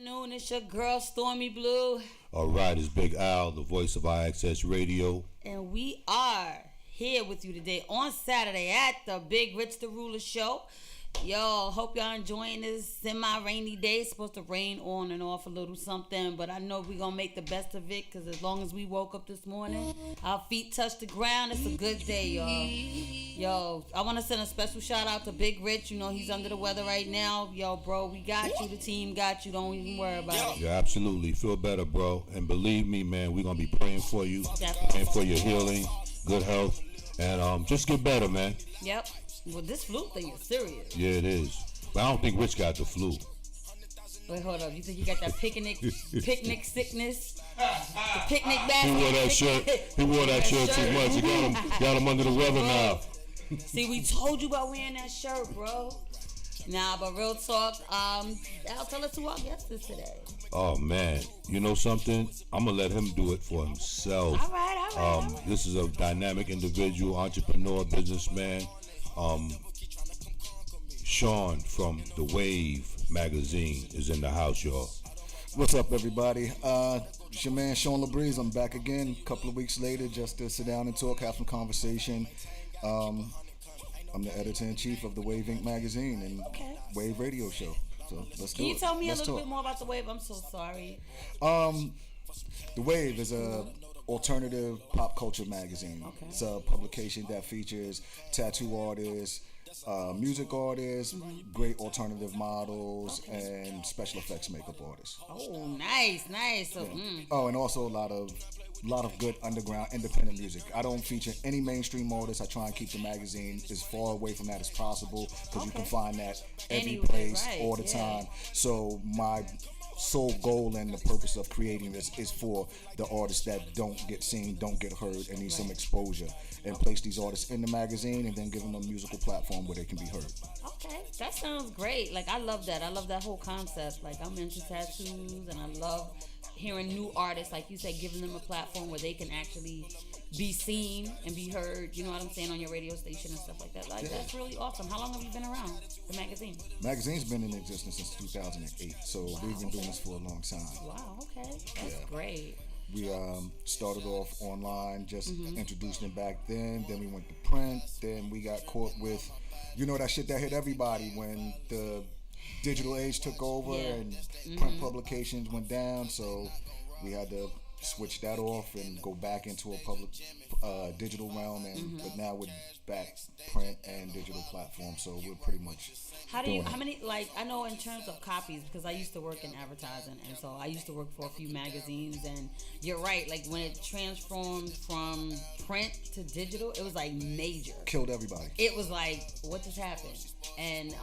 afternoon. It's your girl, Stormy Blue. All right, it's Big Al, the voice of IXS Radio. And we are here with you today on Saturday at the Big Rich the Ruler Show. Yo, hope y'all enjoying this semi-rainy day. It's supposed to rain on and off a little something, but I know we're going to make the best of it because as long as we woke up this morning, our feet touched the ground. It's a good day, y'all. Yo, I want to send a special shout out to Big Rich. You know, he's under the weather right now. Yo, bro, we got you. The team got you. Don't even worry about it. Yeah, absolutely. Feel better, bro. And believe me, man, we're going to be praying for you. Definitely. Praying for your healing, good health, and just get better, man. Yep. Well, this flu thing is serious. Yeah, it is. But I don't think Rich got the flu. Wait, hold up. You think you got that picnic sickness? The picnic basket? He wore that shirt. He wore that shirt too much. He got him under the weather now. See, we told you about wearing that shirt, bro. Nah, but real talk. Al, tell us who our guest is today. Oh, man. You know something? I'm going to let him do it for himself. All right. This is a dynamic individual, entrepreneur, businessman. Sean from The Wave magazine is in the house, y'all. What's up, everybody? It's your man Sean LaBreeze. I'm back again a couple of weeks later just to sit down and talk, have some conversation. I'm the editor-in-chief of The Wave Inc. magazine and Wave radio show. So let's do it. Can you tell me Let's a little talk. bit more about The Wave? I'm so sorry. The Wave is a alternative pop culture magazine. Okay. It's a publication that features tattoo artists, music artists, great alternative models, and special effects makeup artists. Oh, nice. So, Oh, and also a lot of good underground independent music. I don't feature any mainstream artists. I try and keep the magazine as far away from that as possible because you can find that every Anyway, place right, all the time. So my sole goal and the purpose of creating this is for the artists that don't get seen, don't get heard, and need some exposure, and place these artists in the magazine and then give them a musical platform where they can be heard. Okay, that sounds great. Like, I love that. I love that whole concept. Like, I'm into tattoos, and I love hearing new artists, like you said, giving them a platform where they can actually be seen and be heard, you know what I'm saying, on your radio station and stuff like that. Like, that's really awesome. How long have you been around, the magazine? Magazine's been in existence since 2008, so we've been doing this for a long time. Wow, okay. That's great. We started off online, just introduced them back then we went to print, then we got caught with, that shit that hit everybody when the digital age took over and print publications went down, so we had to switch that off and go back into a public digital realm, and but now we're back print and digital platform, so we're pretty much how many, like, I know in terms of copies, because I used to work in advertising, and so I used to work for a few magazines, and you're right, like, when it transformed from print to digital, it was like major. Killed everybody. It was like, what just happened? And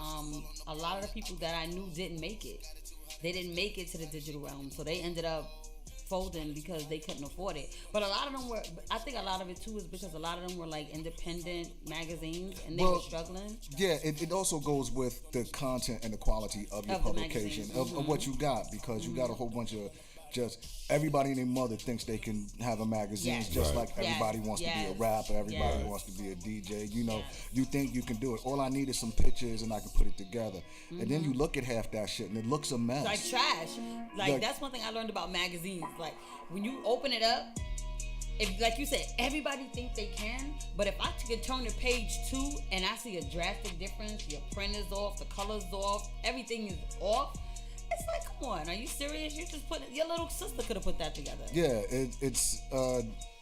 a lot of the people that I knew didn't make it. They didn't make it to the digital realm, so they ended up folding because they couldn't afford it. But a lot of them were, I think a lot of it too is because a lot of them were like independent magazines and they were struggling. Yeah, it also goes with the content and the quality of your publication, of what you got, because you got a whole bunch of just everybody and their mother thinks they can have a magazine, just like everybody wants to be a rapper, everybody wants to be a DJ. You think you can do it. All I need is some pictures and I can put it together. And then you look at half that shit and it looks a mess. Like trash. Like that's one thing I learned about magazines. Like when you open it up, if, like you said, everybody thinks they can, but if I could turn to page 2 and I see a drastic difference, your print is off, the color's off, everything is off, it's like, come on, are you serious? You just your little sister could have put that together. Yeah,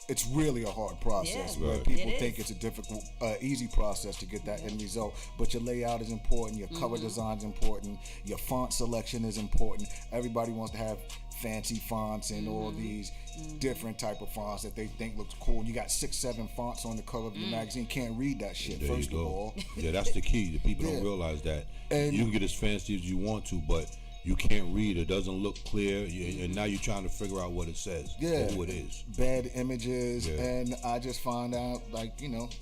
it's really a hard process. Yeah, where people think it's a difficult, easy process to get that end result. But your layout is important, your cover design is important, your font selection is important. Everybody wants to have fancy fonts and all these different type of fonts that they think looks cool. You got 6-7 fonts on the cover of your magazine. Can't read that shit, There first you of go. all. Yeah, that's the key. The people don't realize that. And you can get as fancy as you want to, but you can't read. It doesn't look clear, and now you're trying to figure out what it says, or who it is. Bad images, and I just found out, like,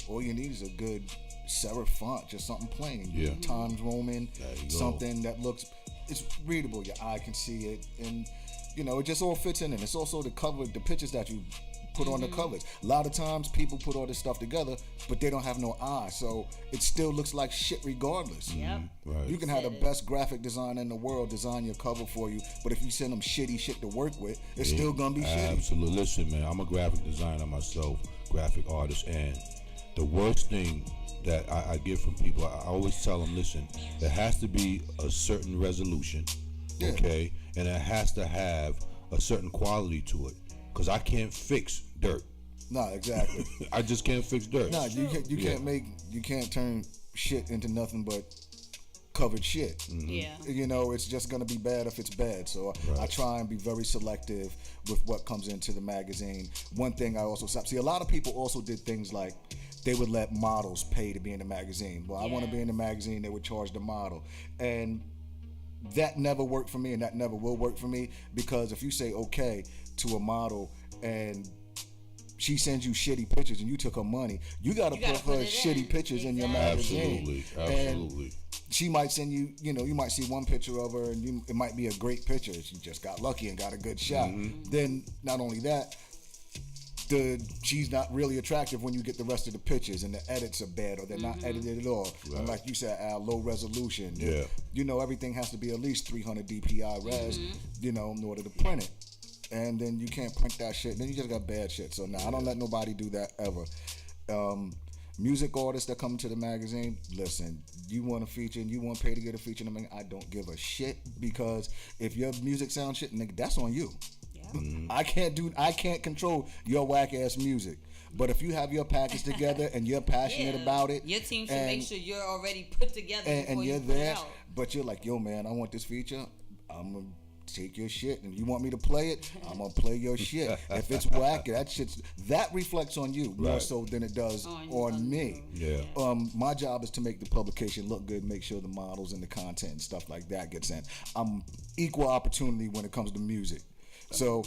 all you need is a good serif font, just something plain. Times Roman, something that looks, it's readable. Your eye can see it, and it just all fits in. And it's also the cover, the pictures that you put on the colors. A lot of times people put all this stuff together, but they don't have no eye, so it still looks like shit regardless. Yep. Right. You can have the best graphic designer in the world design your cover for you, but if you send them shitty shit to work with, it's still gonna be shitty. Absolutely. Listen, man, I'm a graphic designer myself, graphic artist, and the worst thing that I get from people, I always tell them, listen, there has to be a certain resolution, okay, and it has to have a certain quality to it, because I can't fix dirt. Nah, exactly. I just can't fix dirt. Nah, you can't turn shit into nothing but covered shit. Yeah. You know, it's just gonna be bad if it's bad. So I try and be very selective with what comes into the magazine. One thing I also see, a lot of people also did things like they would let models pay to be in the magazine. Well, I want to be in the magazine, they would charge the model. And that never worked for me, and that never will work for me, because if you say okay to a model and she sends you shitty pictures and you took her money, you gotta put her shitty pictures in your magazine. Absolutely. And she might send you, you might see one picture of her and it might be a great picture. She just got lucky and got a good shot. Then not only that, she's not really attractive when you get the rest of the pictures, and the edits are bad or they're not edited at all. And like you said, Al, low resolution. Yeah. Everything has to be at least 300 DPI res, in order to print it. And then you can't print that shit. Then you just got bad shit. So I don't let nobody do that ever. Music artists that come to the magazine, listen, you want a feature and you want to pay to get a feature in the magazine, I don't give a shit, because if your music sounds shit, nigga, that's on you. I can't control your whack ass music. But if you have your package together and you're passionate about it, your team should make sure you're already put together and you're there. But you're like, yo, man, I want this feature. I'm gonna take your shit, and you want me to play it, I'm gonna play your shit. If it's whack, that reflects on you more so than it does on me. Yeah. My job is to make the publication look good, make sure the models and the content and stuff like that gets in. I'm equal opportunity when it comes to music. So,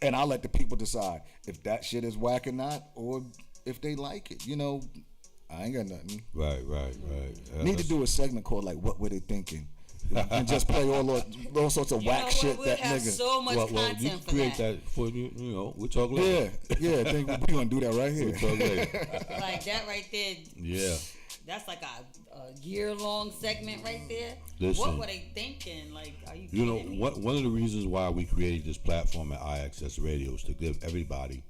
and I'll let the people decide if that shit is whack or not, or if they like it. I ain't got nothing. Right. Need to do a segment called like "What Were They Thinking," and just play all sorts of whack shit. We'll have so much content you for create that for you. We'll talk later. Yeah. I think we're gonna do that right here. We'll talk later. Like that right there. Yeah. That's like a year-long segment right there. Listen, what were they thinking? Like, are you kidding me? One of the reasons why we created this platform at IXS Radio is to give everybody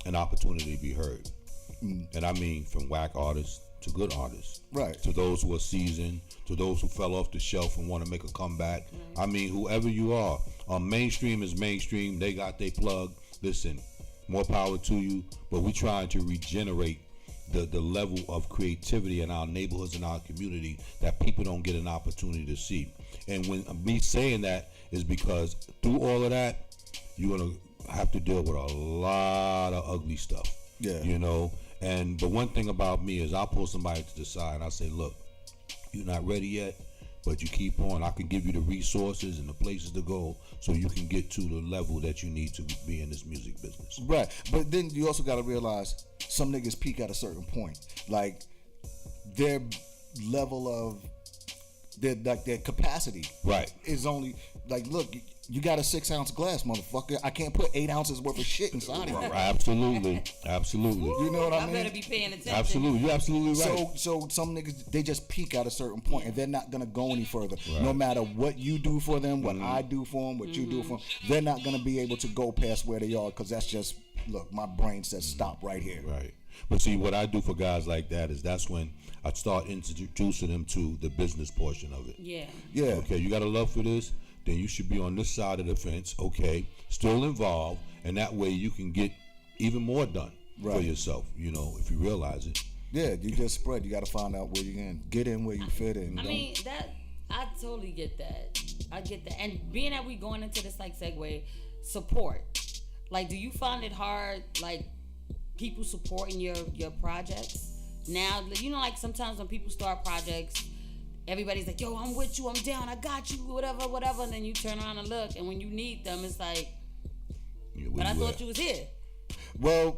an opportunity to be heard. And I mean from whack artists to good artists. Right. To those who are seasoned, to those who fell off the shelf and want to make a comeback. I mean, whoever you are. Mainstream is mainstream. They got their plug. Listen, more power to you. But we trying to regenerate the level of creativity in our neighborhoods and our community that people don't get an opportunity to see. And when me saying that is because through all of that, you're gonna have to deal with a lot of ugly stuff. Yeah. And the one thing about me is I'll pull somebody to the side and I say, look, you're not ready yet, but you keep on. I can give you the resources and the places to go so you can get to the level that you need to be in this music business. Right. But then you also got to realize some niggas peak at a certain point. Like their level of their capacity is only like, look, you got a 6-ounce glass, motherfucker. I can't put 8 ounces worth of shit inside of it. Absolutely. You know what I mean? I better be paying attention. Absolutely. You're absolutely right. So some niggas, they just peak at a certain point and they're not going to go any further. Right. No matter what you do for them, what I do for them, what you do for them, they're not going to be able to go past where they are, because that's just, look, my brain says stop right here. Right. But see, what I do for guys like that is that's when I start introducing them to the business portion of it. Yeah. Okay, you got a love for this? Then you should be on this side of the fence, okay, still involved, and that way you can get even more done for yourself, if you realize it. Yeah, you just spread. You got to find out where you can get in, where you fit in. I totally get that. I get that. And being that we going into this segue, support. Like, do you find it hard, people supporting your projects? Now, sometimes when people start projects, everybody's like, yo, I'm with you, I'm down, I got you, whatever. And then you turn around and look, and when you need them, it's like, but I thought you was here. Well,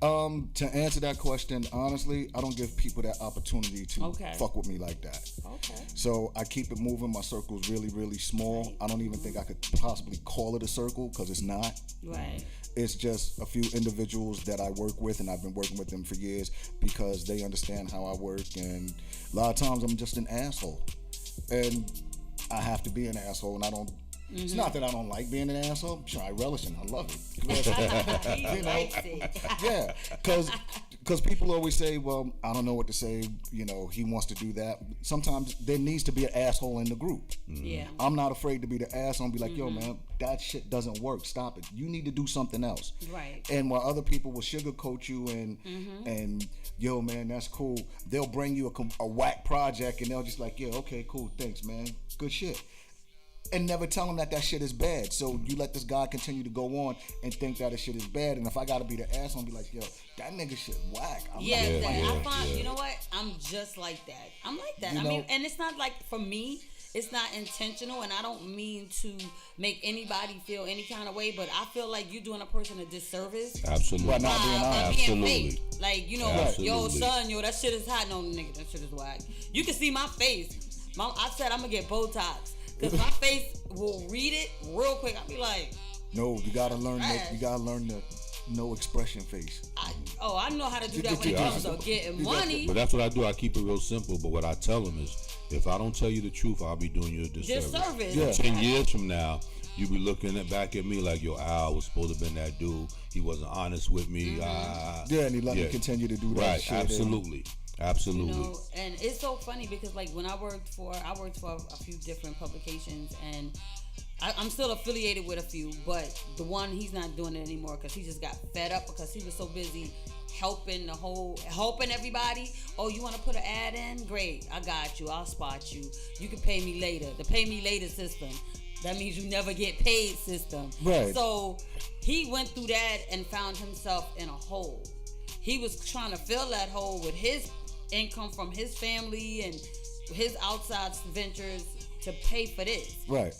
To answer that question, honestly, I don't give people that opportunity to fuck with me like that. Okay. So I keep it moving. My circle's really, really small. I don't even think I could possibly call it a circle because it's not. Right. It's just a few individuals that I work with, and I've been working with them for years because they understand how I work. And a lot of times I'm just an asshole. And I have to be an asshole, and I don't. It's not that I don't like being an asshole. I'm sure I relish it. I love it. He likes it. Yeah, because people always say, well, I don't know what to say. You know, he wants to do that. Sometimes there needs to be an asshole in the group. Yeah. I'm not afraid to be the asshole and be like, yo, man, that shit doesn't work. Stop it. You need to do something else. Right. And while other people will sugarcoat you and yo, man, that's cool. They'll bring you a whack project and they'll just like, yeah, okay, cool, thanks, man, good shit. And never tell them that shit is bad. So you let this guy continue to go on and think that shit is bad. And if I gotta be the asshole and be like, yo, that nigga shit whack. I find, you know what? I'm just like that. I'm like that. I mean, and it's not like, for me, it's not intentional, and I don't mean to make anybody feel any kind of way, but I feel like you're doing a person a disservice. Absolutely. By not being honest. Absolutely. Like, you know, yo, son, yo, that shit is hot. No, nigga, that shit is whack. You can see my face. I said I'm gonna get Botox. Because my face will read it real quick. I'll be like, no, you gotta learn the no expression face. I know how to do that when it comes to getting money. But that's what I do. I keep it real simple. But what I tell them is, if I don't tell you the truth, I'll be doing you a disservice. Yeah. 10 years from now, you be looking back at me like, yo, Al was supposed to have been that dude. He wasn't honest with me. And he let me continue to do that right, shit. Absolutely. Absolutely. You know, and it's so funny because like when I worked for a few different publications, and I'm still affiliated with a few, but the one, he's not doing it anymore because he just got fed up because he was so busy helping everybody. Oh, you want to put an ad in? Great, I got you. I'll spot you. You can pay me later. The pay me later system. That means you never get paid system. Right. So he went through that and found himself in a hole. He was trying to fill that hole with his income from his family and his outside ventures to pay for this. Right.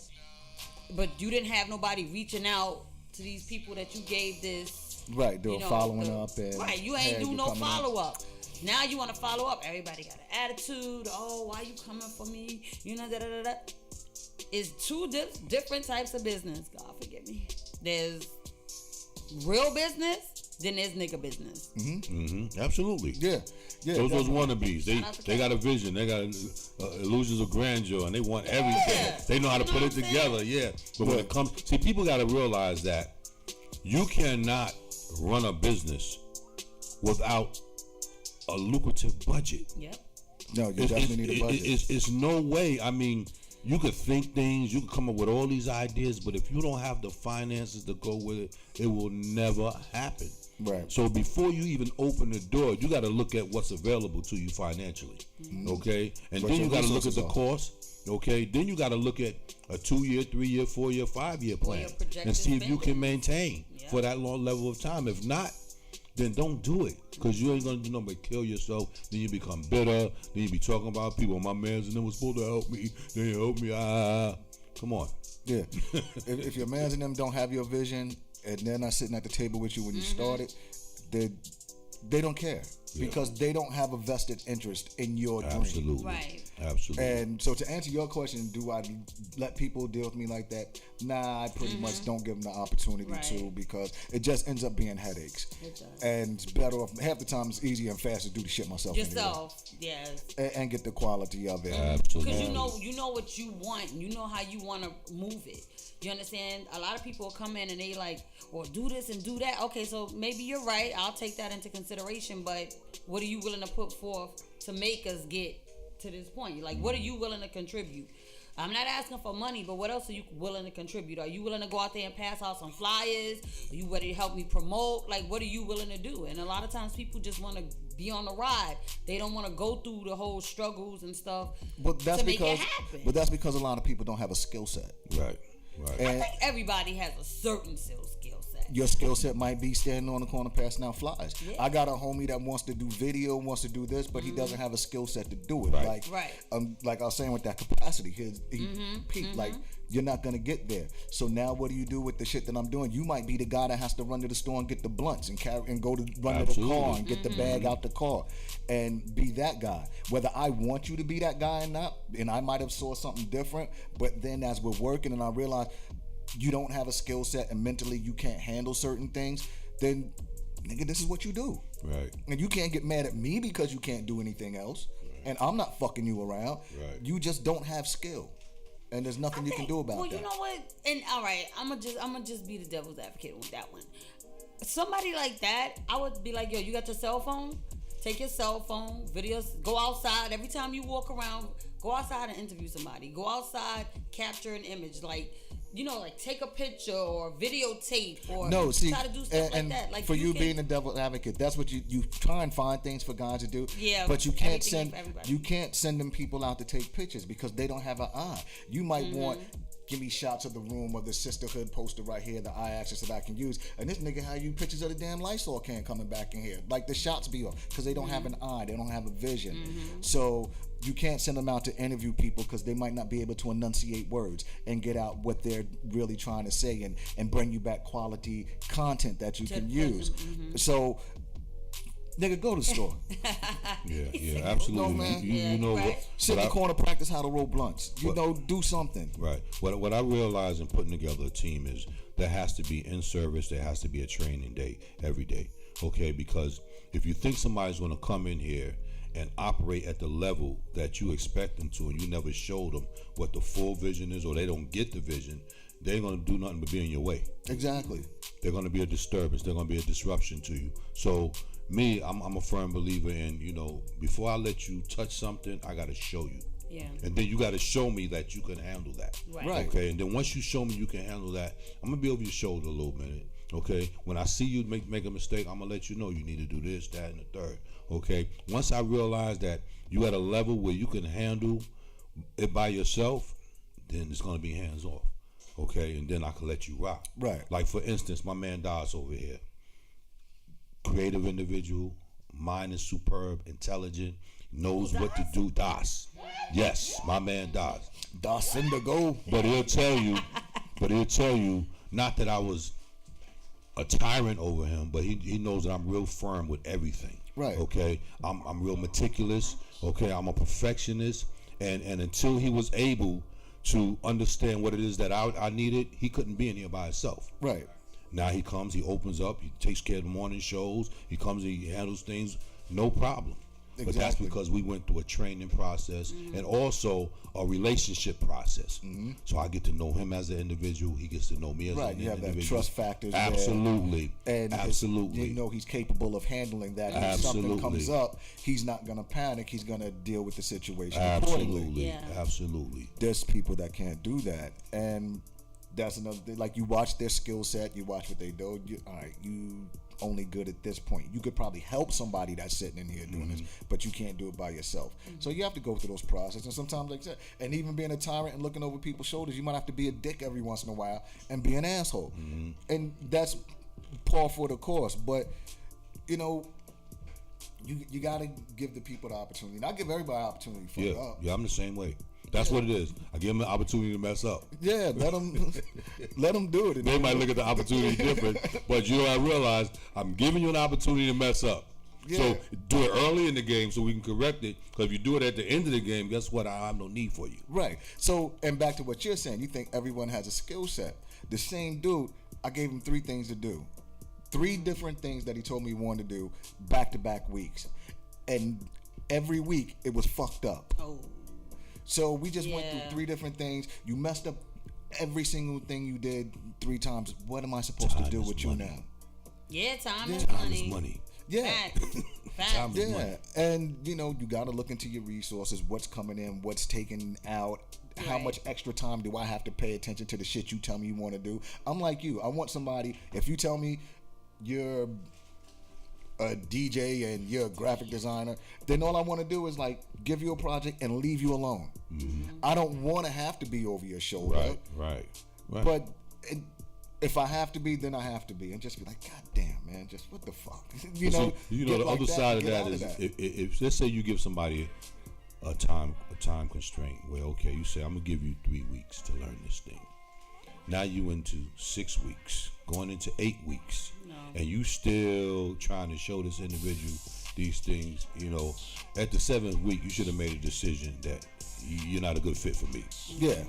But you didn't have nobody reaching out to these people that you gave this. Right, doing following up. And right, you ain't do no follow up. Now you want to follow up. Everybody got an attitude. Oh, why you coming for me? You know, da-da-da-da. It's two different types of business. God forgive me. There's real business, then there's nigga business. Absolutely. Yeah. Those wannabes. They got a vision. They got illusions of grandeur, and they want everything. Yeah. They know how to put it together. Yeah. But when it comes, see, people got to realize that you cannot run a business without a lucrative budget. Yep. No, you definitely need a budget. It's no way. I mean, you could think things, you could come up with all these ideas, but if you don't have the finances to go with it, it will never happen. Right. So before you even open the door, you got to look at what's available to you financially. Okay? And then you got to look at the cost. Okay? Then you got to look at a 2-year, 3-year, 4-year, 5-year plan and see if you can maintain for that long level of time. If not, then don't do it, because you ain't gonna do nothing but kill yourself. Then you become bitter. Then you be talking about people. My man's and them was supposed to help me. They didn't help me. Come on. Yeah. if your mans and them don't have your vision and they're not sitting at the table with you when you started, they don't care because they don't have a vested interest in your dream. Absolutely. Right. Absolutely. And so to answer your question, do I let people deal with me like that? Nah, I pretty much don't give them the opportunity to, because it just ends up being headaches. It does. And it's better off, half the time it's easier and faster to do the shit myself. Yourself, yes. And get the quality of it. Absolutely. Because you know what you want, and you know how you want to move it. You understand? A lot of people come in and they like, well, do this and do that. Okay, so maybe you're right. I'll take that into consideration. But what are you willing to put forth to make us get to this point? Like, what are you willing to contribute? I'm not asking for money, but what else are you willing to contribute? Are you willing to go out there and pass out some flyers? Are you ready to help me promote? Like, what are you willing to do? And a lot of times people just want to be on the ride. They don't want to go through the whole struggles and stuff to make it happen. But that's because a lot of people don't have a skill set. Right. I think everybody has a certain skill set. Your skill set might be standing on the corner passing out flyers. Yeah. I got a homie that wants to do video, wants to do this, but he doesn't have a skill set to do it. Right. Like I was saying with that capacity, he peaked. Like, you're not gonna get there. So now what do you do with the shit that I'm doing? You might be the guy that has to run to the store and get the blunts and carry and go to run to the car and get the bag out the car and be that guy. Whether I want you to be that guy or not, and I might have saw something different, but then as we're working and I realize you don't have a skill set and mentally you can't handle certain things, then nigga, this is what you do. Right. And you can't get mad at me because you can't do anything else. Right. And I'm not fucking you around. Right. You just don't have skill. And there's nothing you can do about that. Well, you know what? And all right, I'm gonna just be the devil's advocate on that one. Somebody like that, I would be like, yo, you got your cell phone? Take your cell phone, videos, go outside. Every time you walk around, go outside and interview somebody. Go outside, capture an image. Like, you know, like take a picture or videotape or try to do stuff like that. Like for you being a devil's advocate, that's what you try and find things for guys to do. Yeah, but you can't send them people out to take pictures because they don't have an eye. You might want. Give me shots of the room of the sisterhood poster right here, the eye access that I can use. And this nigga have you pictures of the damn Lysol can coming back in here. Like the shots be off because they don't have an eye, they don't have a vision. So you can't send them out to interview people because they might not be able to enunciate words and get out what they're really trying to say and bring you back quality content that you can use. So nigga, go to the store. Yeah, absolutely. No, man. You know right. what? Sit in the corner, practice how to roll blunts. Do something. Right. What I realize in putting together a team is there has to be in service. There has to be a training day every day. Okay, because if you think somebody's going to come in here and operate at the level that you expect them to, and you never show them what the full vision is, or they don't get the vision, they ain't going to do nothing but be in your way. Exactly. They're going to be a disturbance. They're going to be a disruption to you. So me, I'm a firm believer in, before I let you touch something, I got to show you. Yeah. And then you got to show me that you can handle that. Right. Okay. And then once you show me you can handle that, I'm going to be over your shoulder a little minute. Okay. When I see you make a mistake, I'm going to let you know you need to do this, that, and the third. Okay. Once I realize that you at a level where you can handle it by yourself, then it's going to be hands off. Okay. And then I can let you rock. Right. Like, for instance, my man Das over here. Creative individual, mind is superb, intelligent, knows what to do. Das. Yes, my man Das. Das Indigo. But he'll tell you, not that I was a tyrant over him, but he knows that I'm real firm with everything. Right. Okay. I'm real meticulous. Okay. I'm a perfectionist. And until he was able to understand what it is that I needed, he couldn't be in here by himself. Right. Now he comes, he opens up, he takes care of the morning shows, he comes, he handles things, no problem. Exactly. But that's because we went through a training process and also a relationship process. So I get to know him as an individual, he gets to know me as an individual. You have that trust factor. Absolutely. There. And absolutely. He's capable of handling that. And if something comes up, he's not going to panic, he's going to deal with the situation accordingly. Absolutely. Yeah. Absolutely. There's people that can't do that. And that's another thing. Like, you watch their skill set, you watch what they do. All right, you only good at this point. You could probably help somebody that's sitting in here doing this, but you can't do it by yourself. So you have to go through those processes. And sometimes, like I said, and even being a tyrant and looking over people's shoulders, you might have to be a dick every once in a while and be an asshole. And that's par for the course. But you got to give the people the opportunity. And I give everybody an opportunity to fuck up. Yeah, I'm the same way. That's what it is. I give them an opportunity to mess up. Yeah, let them do it. They might look at the opportunity different, but I realize I'm giving you an opportunity to mess up. Yeah. So do it early in the game so we can correct it. Because if you do it at the end of the game, guess what? I have no need for you. Right. So, and back to what you're saying, you think everyone has a skill set. The same dude, I gave him 3 things to do. 3 different things that he told me he wanted to do back-to-back weeks. And every week, it was fucked up. Oh. So we just went through 3 different things. You messed up every single thing you did 3 times. What am I supposed to do with you now? Yeah, time is money. Yeah. Facts. Is money. And you got to look into your resources, what's coming in, what's taken out, how much extra time do I have to pay attention to the shit you tell me you want to do. I'm like you. I want somebody, if you tell me you're a DJ and you're a graphic designer, then all I want to do is like give you a project and leave you alone. I don't want to have to be over your shoulder. Right. But if I have to be, then I have to be, and just be like, God damn, man, just what the fuck, you But know? see, get the like other that side and of get that out is that. if let's say you give somebody a time constraint where okay, you say I'm gonna give you 3 weeks to learn this thing. Now you into 6 weeks, going into 8 weeks, and you still trying to show this individual these things. You know, at the 7th week, you should have made a decision that you're not a good fit for me. Yeah.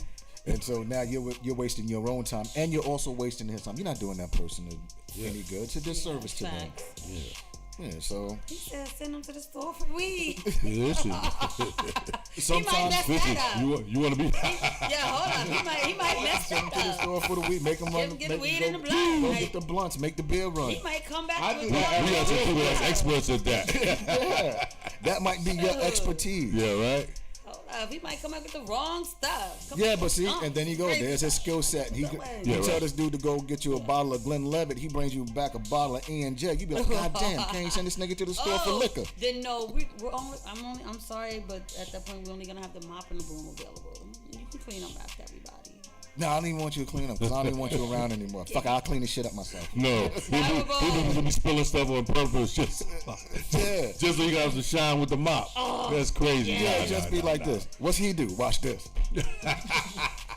And so now you're wasting your own time, and you're also wasting his time. You're not doing that person any good. It's a disservice to them. Facts. Yeah. So He said send him to the store for weed. Listen, He might sometimes mess listen, that up. you want to be. Yeah, hold on. He might mess send him that to the up. store for the weed. Make them run. Get the weed go, in the blunt. Go Like, get the blunts. Make the beer run. he might come back I with do that. We got some people that's experts at that. Yeah, that might be your expertise. Yeah, right. Hold up. He might come back with the wrong stuff. Come Yeah, on, but see, skunk. and then you go. Crazy There's his stuff. skill set. He Yeah, tell right. this dude to go get you a bottle of Glenlivet. He brings you back a bottle of E&J. You be like, God damn, can't you send this nigga to the store for liquor? Then no, we're only. I'm sorry, but at that point we're only gonna have the mop and the broom available. You can clean them after everybody. No, I don't even want you to clean up because I don't even want you around anymore. Fuck it, I'll clean this shit up myself. No, terrible. he be spilling stuff on purpose just Yeah. just so you guys to shine with the mop. That's crazy. yeah. Yeah, just be like this. What's he do? Watch this.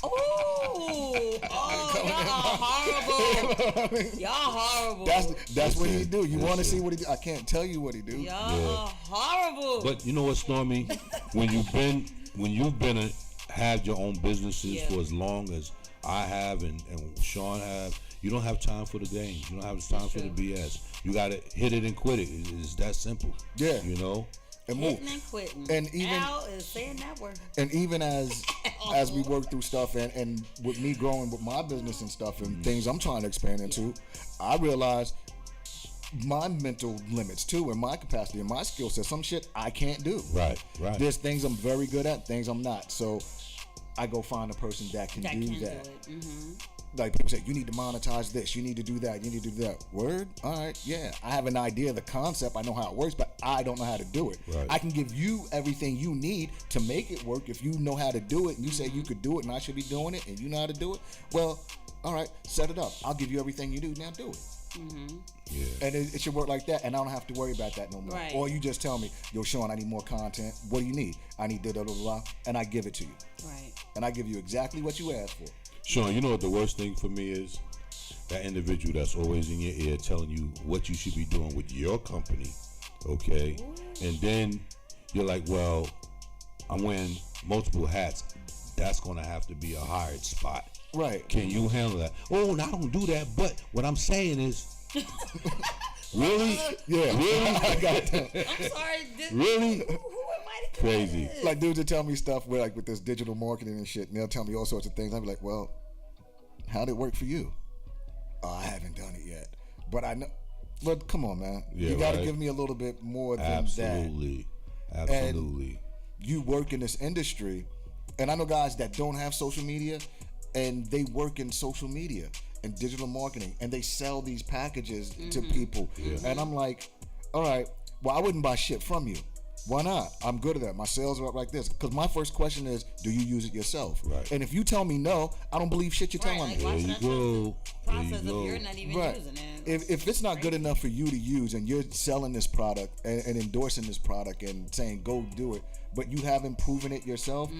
Oh, y'all are horrible. Y'all horrible. That's what he do. You want to see what he do? I can't tell you what he do. Y'all are horrible. But you know what, Stormy? when you've been had your own businesses Yeah. for as long as I have and Sean have, you don't have time for the games. You don't have time for the BS. You gotta hit it and quit it. It's that simple. Yeah. You know? And move. Hitting and quitting. And even- Al is saying that word. And even as we work through stuff and with me growing with my business and stuff and things I'm trying to expand into, I realize my mental limits too and my capacity and my skill set. Some shit I can't do. Right. There's things I'm very good at, things I'm not. So I go find a person that can do that. Do it. Mm-hmm. Like people say, you need to monetize this, you need to do that, you need to do that. Word? All right, yeah. I have an idea of the concept, I know how it works, but I don't know how to do it. Right. I can give you everything you need to make it work if you know how to do it and you say you could do it and I should be doing it and you know how to do it. Well, all right, set it up. I'll give you everything you do, now do it. Yeah. And it should work like that, and I don't have to worry about that no more. Right. Or you just tell me, yo, Sean, I need more content. What do you need? I need da da da da, and I give it to you. Right. And I give you exactly what you asked for. Sean, you know what the worst thing for me is? That individual that's always in your ear telling you what you should be doing with your company, okay? And then you're like, well, I'm wearing multiple hats. That's going to have to be a hired spot. Right. Can you handle that? Oh, no, I don't do that. But what I'm saying is, really? Yeah. Really? I got that. I'm sorry. Really? Who invited you? Crazy. Like dudes that tell me stuff where like with this digital marketing and shit, and they'll tell me all sorts of things. I'll be like, well, how'd it work for you? Oh, I haven't done it yet, but I know. But come on, man, Yeah, you got to right. give me a little bit more than Absolutely. Absolutely. that. You work in this industry, and I know guys that don't have social media, and they work in social media and digital marketing, and they sell these packages to people, and I'm like, all right, well, I wouldn't buy shit from you. Why not? I'm good at that. My sales are up like this. Because my first question is, do you use it yourself? Right. And if you tell me no, I don't believe shit you're Right, telling like, me. why There should you I go. trust the There you process go. if you're not even Right. using it? If it's not good enough for you to use and you're selling this product and endorsing this product and saying go do it, but you haven't proven it yourself,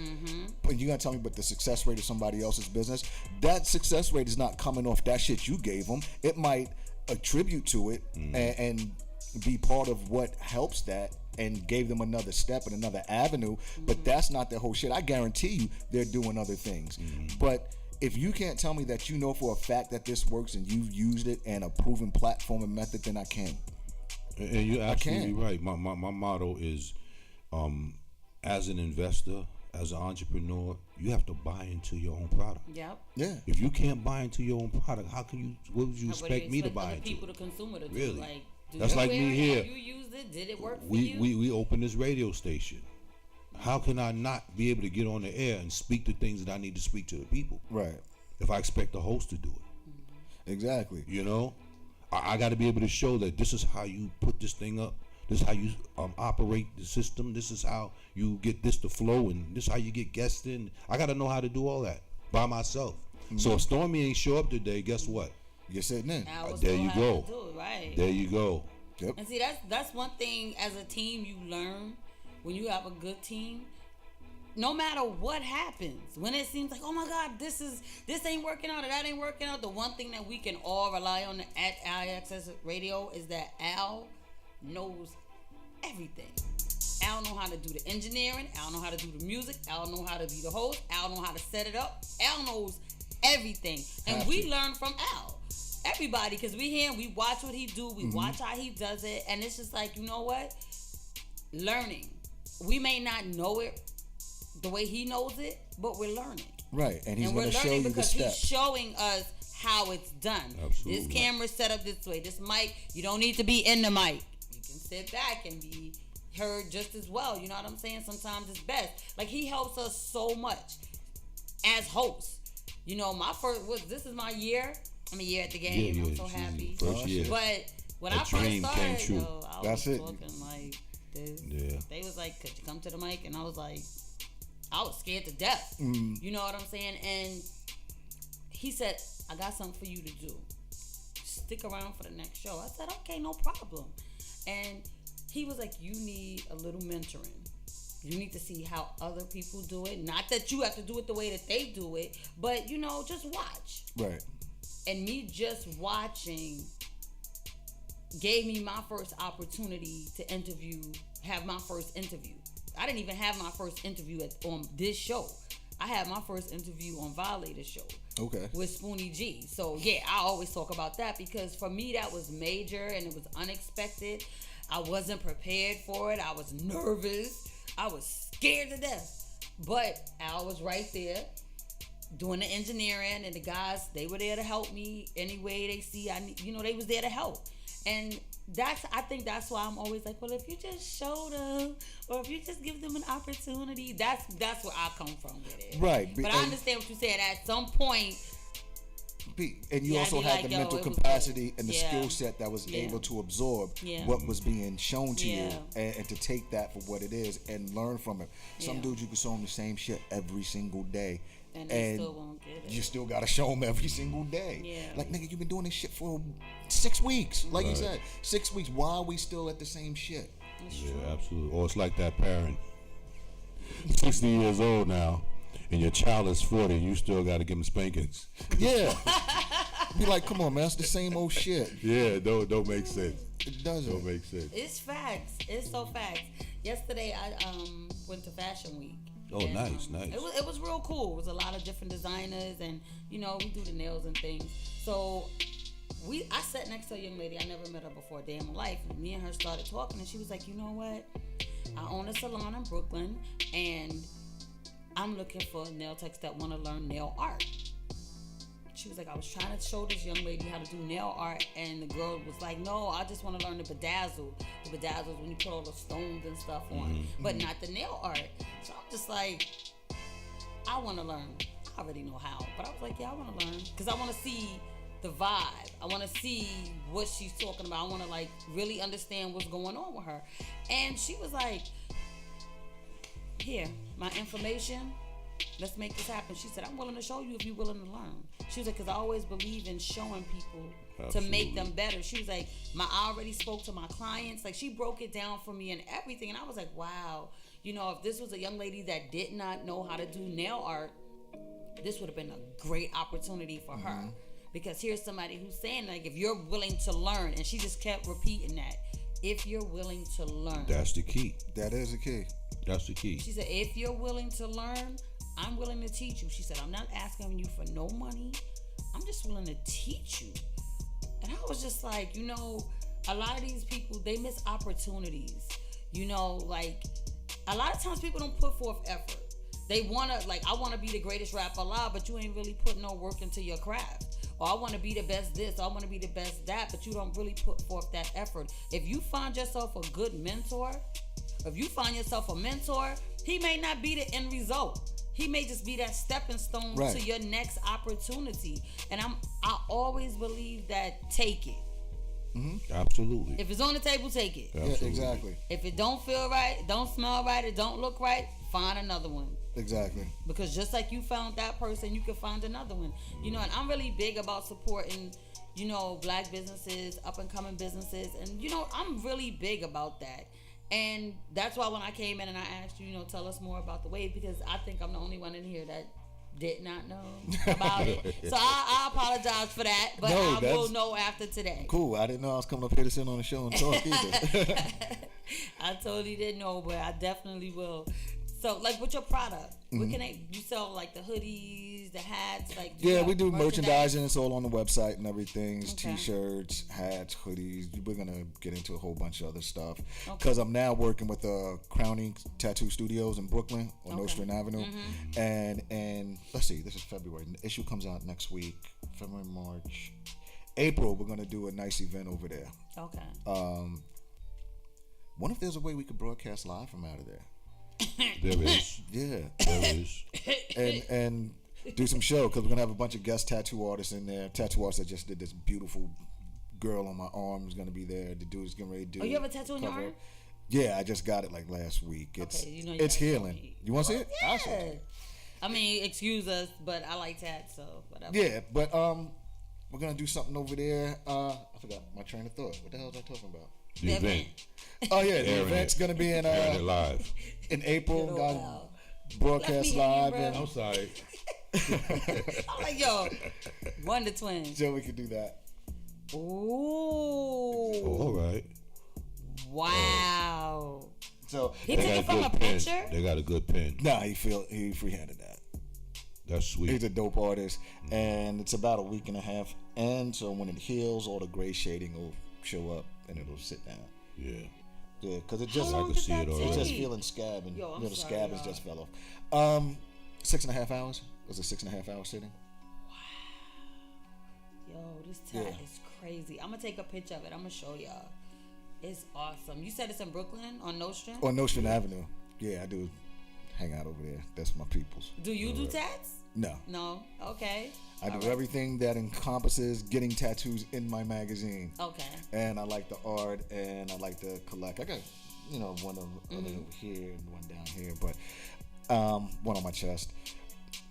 but you're gonna tell me but the success rate of somebody else's business, that success rate is not coming off that shit you gave them. It might attribute to it and be part of what helps that and gave them another step and another avenue, but that's not their whole shit. I guarantee you they're doing other things. But if you can't tell me that you know for a fact that this works and you've used it and a proven platform and method, then I can't. And you're absolutely can't. right. My motto is, as an investor, as an entrepreneur, you have to buy into your own product. Yep. Yeah. If you can't buy into your own product, how can you? What would you What do expect me to buy other into? people it? to consume it or do? Really? Like, do That's you like wear me it? here. Have you used it? Did it work for We you? we opened this radio station. How can I not be able to get on the air and speak the things that I need to speak to the people? Right. If I expect the host to do it, Exactly. you know, I got to be able to show that this is how you put this thing up. This is how you operate the system. This is how you get this to flow, and this is how you get guests in. I got to know how to do all that by myself. So if Stormy ain't show up today, guess what? You're sitting in. Al was There so you happy go. to do it, right? There you go. Yep. And see, that's one thing as a team you learn when you have a good team. No matter what happens, when it seems like, oh my God, this ain't working out or that ain't working out, the one thing that we can all rely on at IXS Radio is that Al knows everything. Al know how to do the engineering. Al know how to do the music. Al know how to be the host. Al know how to set it up. Al knows everything, and we learn from Al. Everybody, because we hear him, we watch what he do, we watch how he does it, and it's just like, you know what? Learning. We may not know it the way he knows it, but we're learning. Right, and he's And going we're to show learning you the because he's steps. showing us how it's done. Absolutely. This camera's set up this way. This mic, you don't need to be in the mic. You can sit back and be heard just as well. You know what I'm saying? Sometimes it's best. Like, he helps us so much as hosts. You know, this is my year. I'm a year at the game. Yeah, I'm so she's happy. first year. But when A I first dream came started, true. yo, I That's was it. talking like this. Yeah. They was like, could you come to the mic? And I was like, I was scared to death. Mm. You know what I'm saying? And he said, I got something for you to do. Stick around for the next show. I said, okay, no problem. And he was like, you need a little mentoring. You need to see how other people do it. Not that you have to do it the way that they do it, but, you know, just watch. Right. And me just watching gave me my first opportunity to have my first interview. I didn't even have my first interview on this show. I had my first interview on Violator's show. Okay. With Spoonie G. So yeah, I always talk about that because for me that was major and it was unexpected. I wasn't prepared for it. I was nervous. I was scared to death. But Al was right there doing the engineering, and the guys, they were there to help me any way they see they was there to help. And I think that's why I'm always like, well, if you just show them or if you just give them an opportunity, that's where I come from with it. Right. But I understand what you said. At some point, and you Yeah, also I'd be had like, the yo, mental it was capacity good. and the Yeah. skill set that was Yeah. able to absorb Yeah. what was being shown to you Yeah. and to take that for what it is and learn from it. Some Yeah. dudes, you can show them the same shit every single day. and they still won't get it. You still got to show them every single day. Yeah. Like, nigga, you've been doing this shit for 6 weeks. Like you Right. said, 6 weeks. Why are we still at the same shit? Yeah, absolutely. Or it's like that parent, 60 years old now, and your child is 40, and you still got to give him spankings. Yeah. Be like, come on, man. It's the same old shit. Yeah, don't make sense. It doesn't. Don't make sense. It's facts. It's so facts. Yesterday I went to Fashion Week. Oh, And, nice. It was real cool. It was a lot of different designers, and we do the nails and things. So I sat next to a young lady. I never met her before a day in my life. And me and her started talking, and she was like, you know what? I own a salon in Brooklyn, and I'm looking for nail techs that want to learn nail art. She was like, I was trying to show this young lady how to do nail art, and the girl was like, no, I just want to learn the bedazzle. The bedazzle is when you put all the stones and stuff on, but not the nail art. So I'm just like, I want to learn. I already know how, but I was like, yeah, I want to learn because I want to see the vibe. I want to see what she's talking about. I want to like really understand what's going on with her. And she was like, here, my information. Let's make this happen. She said, I'm willing to show you if you're willing to learn. She was like, because I always believe in showing people to make them better. She was like, I already spoke to my clients. Like, she broke it down for me and everything. And I was like, wow. If this was a young lady that did not know how to do nail art, this would have been a great opportunity for her. Because here's somebody who's saying, like, if you're willing to learn, and she just kept repeating that, if you're willing to learn. That's the key. That is the key. That's the key. She said, if you're willing to learn, I'm willing to teach you. She said, I'm not asking you for no money. I'm just willing to teach you. And I was just like, a lot of these people, they miss opportunities. Like, a lot of times people don't put forth effort. They want to, like, I want to be the greatest rapper alive, but you ain't really put no work into your craft. Or I want to be the best this, or I want to be the best that, but you don't really put forth that effort. If you find yourself a good mentor, if you find yourself a mentor, he may not be the end result. He may just be that stepping stone to your next opportunity. And I always believe that take it. Mm-hmm. Absolutely. If it's on the table, take it. Absolutely. Yeah, exactly. If it don't feel right, don't smell right, it don't look right, find another one. Exactly. Because just like you found that person, you can find another one. You know, and I'm really big about supporting, you know, black businesses, up and coming businesses, and you know, I'm really big about that. And that's why when I came in and I asked you, you know, tell us more about the wave, because I think I'm the only one in here that did not know about it. So I apologize for that, but No, I will know after today. Cool. I didn't know I was coming up here to sit on the show and talk either. I totally didn't know, but I definitely will. So, like, with your product, what can you sell? Like the hoodies, the hats, like Yeah, we do merchandising. It's all on the website and everything. Okay. T-shirts, hats, hoodies. We're gonna get into a whole bunch of other stuff because I'm now working with Crown Ink Tattoo Studios in Brooklyn on Nostrand Avenue, and let's see, this is February. The issue comes out next week, February, March, April. We're gonna do a nice event over there. Okay. Wonder if there's a way we could broadcast live from out of there. There is. Yeah, There is. and do some show because we're gonna have a bunch of guest tattoo artists in there. Tattoo artists that just did this beautiful girl on my arm is gonna be there. The dude is getting ready to do. Oh, you have a tattoo on your cover. arm? Yeah, I just got it like last week. It's Okay, you know you it's gotta show healing. me. You want to see it? I'll show Yeah. you. I mean, excuse us, but I like tats, so whatever. Yeah, but we're gonna do something over there. I forgot my train of thought. What the hell was I talking about? The event. Oh yeah, the Airing event's it. gonna be in Airing it live. in April. Good old Guys, Al. broadcast Let me hear you, live, bro. and I'm sorry. I'm like, yo, Wonder Twins. so we could do that. Ooh. Oh, all right. Wow. So He They took got it from a good pen. picture? They got a good pen. nah, he freehanded that. That's sweet. He's a dope artist, and it's about a week and a half. And so when it heals, all the gray shading will show up, and it'll sit down. Yeah. Yeah, because it just How long can did see that it it's already. just take? feeling scabbing. Yo, I'm the sorry, scab has y'all. just fell off. 6.5 hours. It was a 6.5 hour sitting. Yo, this tat Yeah. is crazy. I'm gonna take a picture of it. I'm gonna show y'all. It's awesome. You said it's in Brooklyn on Nostrand? On Nostrand Avenue. Yeah, I do hang out over there. That's my peoples. Do you do tats? No, No. Okay. I All do right. everything that encompasses getting tattoos in my magazine. Okay. And I like the art, and I like to collect. I got, one over here and one down here, but one on my chest.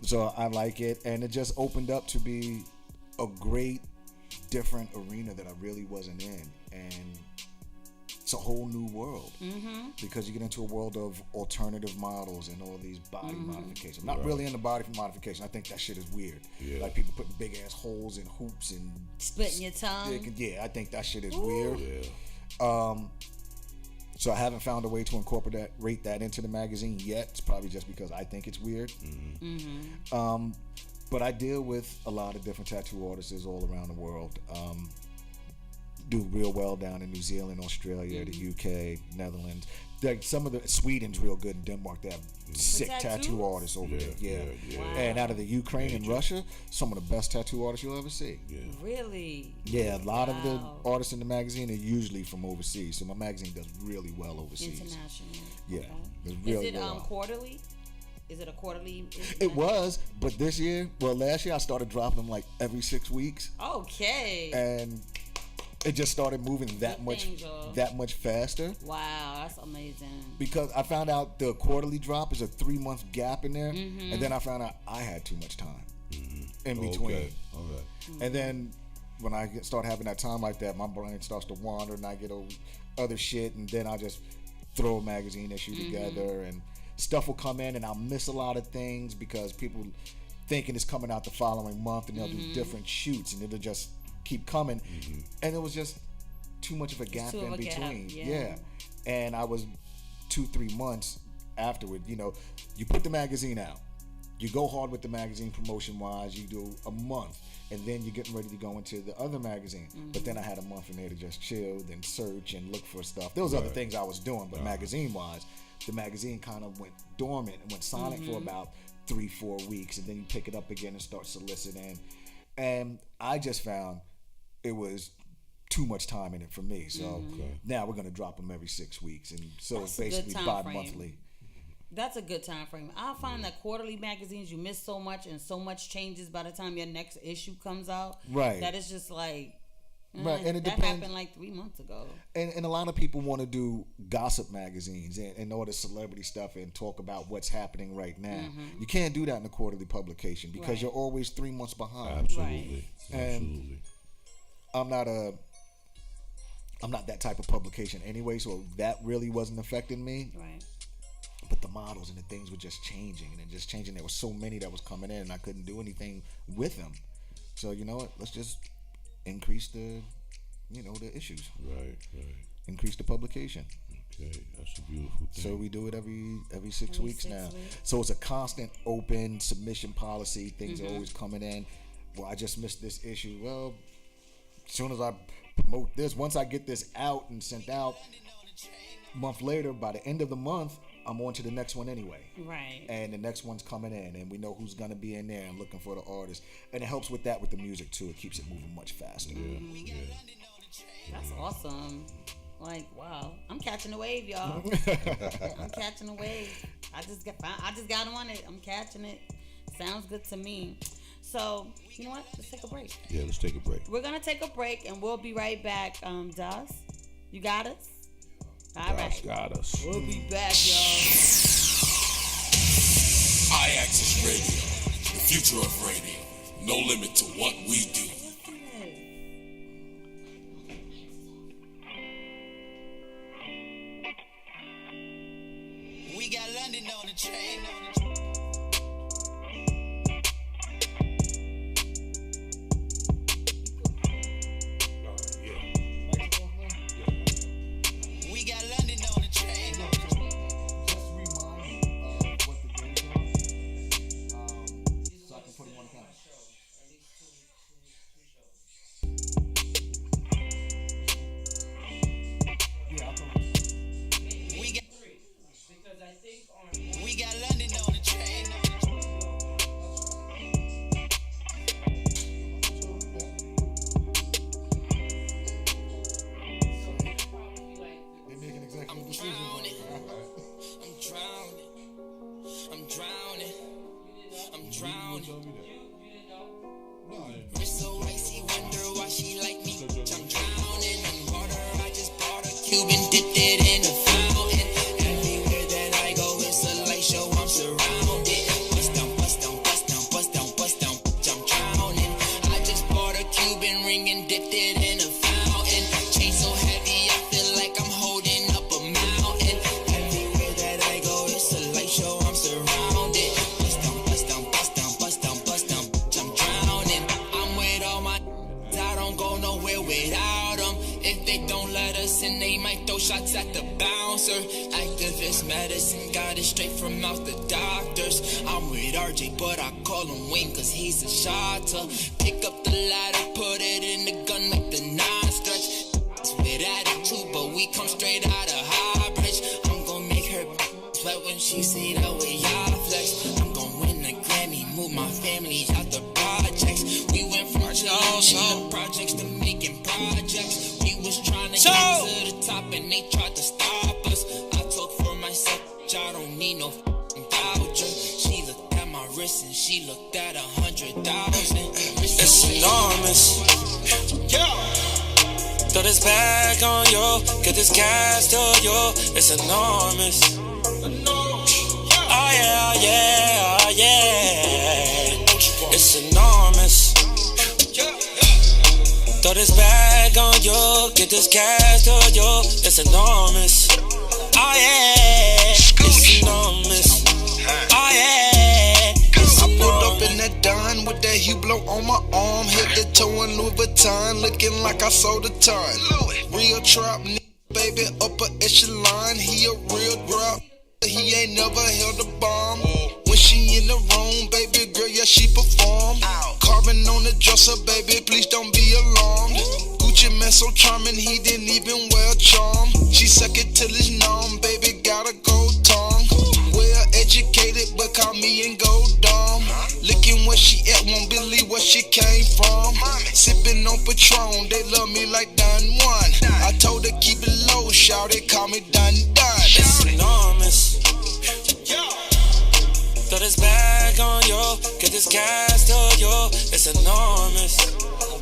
So I like it, and it just opened up to be a great, different arena that I really wasn't in, and it's a whole new world because you get into a world of alternative models and all these body modifications. I'm not really into body modification. I think that shit is weird. Yeah. Like people putting big ass holes and hoops and Splitting your tongue. yeah, I think that shit is weird. Yeah. So I haven't found a way to incorporate that into the magazine yet. It's probably just because I think it's weird. But I deal with a lot of different tattoo artists all around the world. Do real well down in New Zealand, Australia, the UK, Netherlands. Like some of the Sweden's real good in Denmark. They have sick tattoos? tattoo artists over there. Yeah. yeah. Wow. And out of the Ukraine and Russia, some of the best tattoo artists you'll ever see. Really? Yeah, a lot of the Wow. artists in the magazine are usually from overseas. So my magazine does really well overseas. International. Yeah, Okay. it's really Is it well. quarterly? Is it a quarterly? It was, but this year, last year I started dropping them like every 6 weeks, Okay. and it just started moving that Good much, thing, Joel. faster. Wow, that's amazing. Because I found out the quarterly drop is a 3-month gap in there, Mm-hmm. and then I found out I had too much time in between. Okay. All right. And then when I start having that time like that, my brain starts to wander, and I get over other shit, and then I just throw a magazine issue together, and stuff will come in, and I'll miss a lot of things because people thinking it's coming out the following month, and they'll do different shoots, and it'll just keep coming, and it was just too much of a gap too of in a gap, between. yeah. And I was 2-3 months afterward. You put the magazine out, you go hard with the magazine promotion wise, you do a month, and then you're getting ready to go into the other magazine. But then I had a month in there to just chill, then search and look for stuff. There was other things I was doing, but magazine wise, the magazine kind of went dormant and went silent for about 3-4 weeks, and then you pick it up again and start soliciting. And I just found it was too much time in it for me. So now we're going to drop them every 6 weeks, and so That's it's a good basically time bi-monthly. That's a good time frame. I find that quarterly magazines, you miss so much, and so much changes by the time your next issue comes out. Right. That it's just like, Right, and it that depends. happened like 3 months ago. And a lot of people want to do gossip magazines and all the celebrity stuff and talk about what's happening right now. You can't do that in a quarterly publication because Right. you're always 3 months behind. Absolutely. And I'm not that type of publication anyway, so that really wasn't affecting me. Right. But the models and the things were just changing and just changing. There were so many that was coming in and I couldn't do anything with them. So you know what? Let's just increase the issues. Right. Increase the publication. Okay, that's a beautiful thing. So we do it every 6 weeks 6 now. weeks. So it's a constant open submission policy. Things are always coming in. Well, I just missed this issue. Well, as soon as I promote this, once I get this out and sent out, a month later, by the end of the month, I'm on to the next one anyway. Right. And the next one's coming in, and we know who's gonna be in there and looking for the artist. And it helps with that with the music too. It keeps it moving much faster. Yeah. That's awesome. Like, wow. I'm catching the wave, y'all. I'm catching the wave. I just got on it. I'm catching it. Sounds good to me. So, you know what? Let's take a break. Yeah, let's take a break. We're going to take a break, and we'll be right back. Das, you got us? All right. Got us. We'll be back, y'all. iAccess Radio, the future of radio. No limit to what we do. We got London on the train. We got London on the train. Just remind me of what the days are, so I can put them on the calendar. Yeah, I'll come. We got London on the train. They make an executive decision. I'm drowning. Wrist so icy, wonder why she like me. I'm drowning in water. I just bought a Cuban, dipped it in a fountain. Everywhere that I go, it's a light show. I'm surrounded. Bust down, bust down, bust down, bust down, bust down. I'm drowning. I just bought a Cuban ring and dipped it in a fountain. Chain so heavy, I feel like I'm holding up a mountain. Everywhere that I go, it's a light show. I'm surrounded. Bust down, bust down, bust down, bust down, bust down. I'm drowning. I'm with all my. I don't go nowhere without them. If they don't let us in, they might throw shots at the bouncer. Activist medicine, got it straight from out the doctors. I'm with RJ, but I call him Wayne cause he's a shotter. Pick up the ladder, put it in the gun, make the nine stretch. With attitude, but we come straight out of High Bridge. I'm gon' make her sweat when she see the way I flex. I'm gon' win the Grammy, move my family out the projects. We went from chilling the projects to making projects. We was trying to get to the top and they tried to stop us. I talk for myself, I don't need no voucher. She looked at my wrist and she looked at 100,000. It's enormous. Throw this bag on you, get this cash to you. It's enormous. Oh yeah, yeah, oh yeah. It's enormous. Throw this bag on you, get this cash to you. It's enormous. Oh yeah, it's enormous. Oh yeah. I pulled up in that Don with that Hublot on my arm. Hit the toe in Louis Vuitton, looking like I sold a ton. Real trap, baby, upper echelon. He a real drop. He ain't never held a bomb. When she in the room, baby girl, yeah, she perform. Carbon on the dresser, baby, please don't be alarmed. Gucci man so charming, he didn't even wear a charm. She suck it till it's numb, baby, got a gold tongue. Well educated, but call me and go dumb. Looking where she at, won't believe where she came from. Sipping on Patron, they love me like Don Juan. I told her keep it low, shout it, call me Don Don. It's enormous. Throw this bag on you, get this cash to you. It's enormous.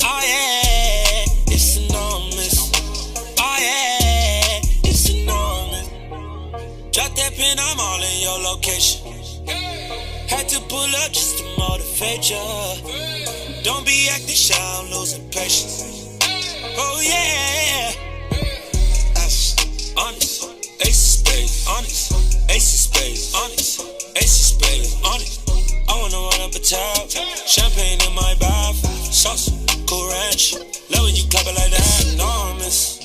Oh yeah, it's it's enormous. Oh yeah, it's enormous. Drop that pin, I'm all in your location. Had to pull up just to motivate ya. Don't be acting shy, I'm losing patience. Oh yeah, honest, ace of spades, honest, ace of spades, honest, ace of spades, honest. I wanna run up a tab, champagne in my bath, sauce, cool ranch. Love when you clap it like that, enormous.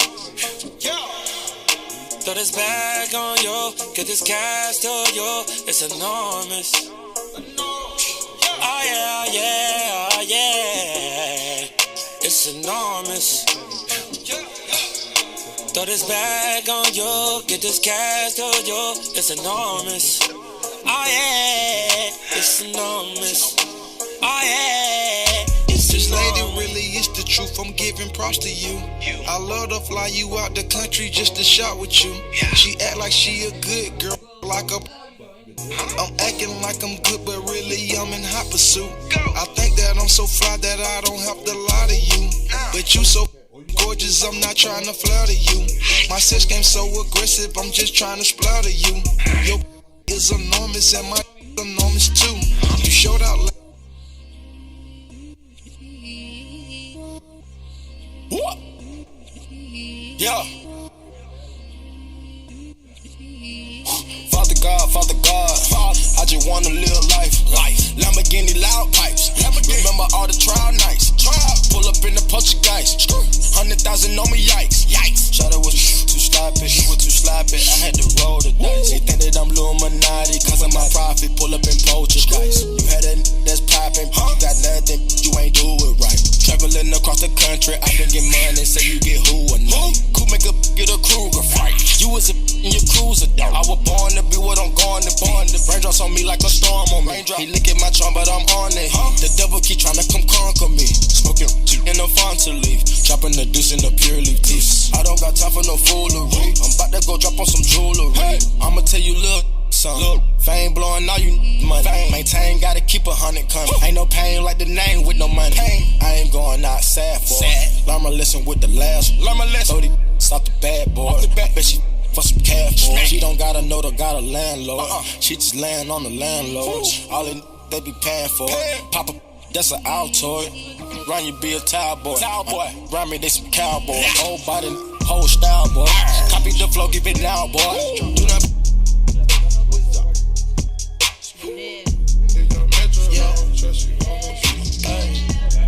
Throw this bag on you, get this cash to you, it's enormous. Oh yeah, yeah, oh yeah, it's enormous. Throw this bag on you, get this cash to you, it's enormous. Oh yeah, it's enormous. Oh yeah, it's This lady enormous. really is the truth, I'm giving props to you. I love to fly you out the country just to shop with you. She act like she a good girl, like a I'm acting like I'm good, but really I'm in hot pursuit. I think that I'm so fly that I don't have to lie to you. But you so gorgeous, I'm not trying to flatter you. My sex game so aggressive, I'm just trying to splatter you. Your is enormous and my enormous too. You showed out like Yeah. Father God, I just wanna live life. Lamborghini loud pipes. Remember all the trial nights. Pull up in the Poltergeist. 100,000 on me, yikes. Shot it was too sloppy, it was too sloppy. I had to roll the dice. They think that I'm Illuminati, cause of my profit. Pull up in Poltergeist. You had a that's poppin', you got nothing, you ain't do it right. Traveling across the country, I can get money, say you get who or not. Cool make a get a Kruger fight. You was a in your cruiser, I was born to be what I'm going to be. The raindrops on me like a storm on me. He lick at my charm, but I'm on it. The devil keep trying to come conquer me. Smoking in a Fanta leaf, dropping the deuce in the pure leaf teeth. I don't got time for no foolery. I'm about to go drop on some jewelry. I'ma tell you, look. Look, fame blowing all you money. Maintain, gotta keep 100 coming. Ain't no pain like the name with no money. I ain't going outside for it. Learn my lesson with the last. Throw these stop the bad boy. Bet she for some cash for it. She don't gotta know the got a landlord. She just laying on the landlord. All they be paying for it. Pop up, that's an Altoid. Run you be a towel boy. Run me, they some cowboy. Whole body, whole style boy. Copy the flow, give it now boy. Do not.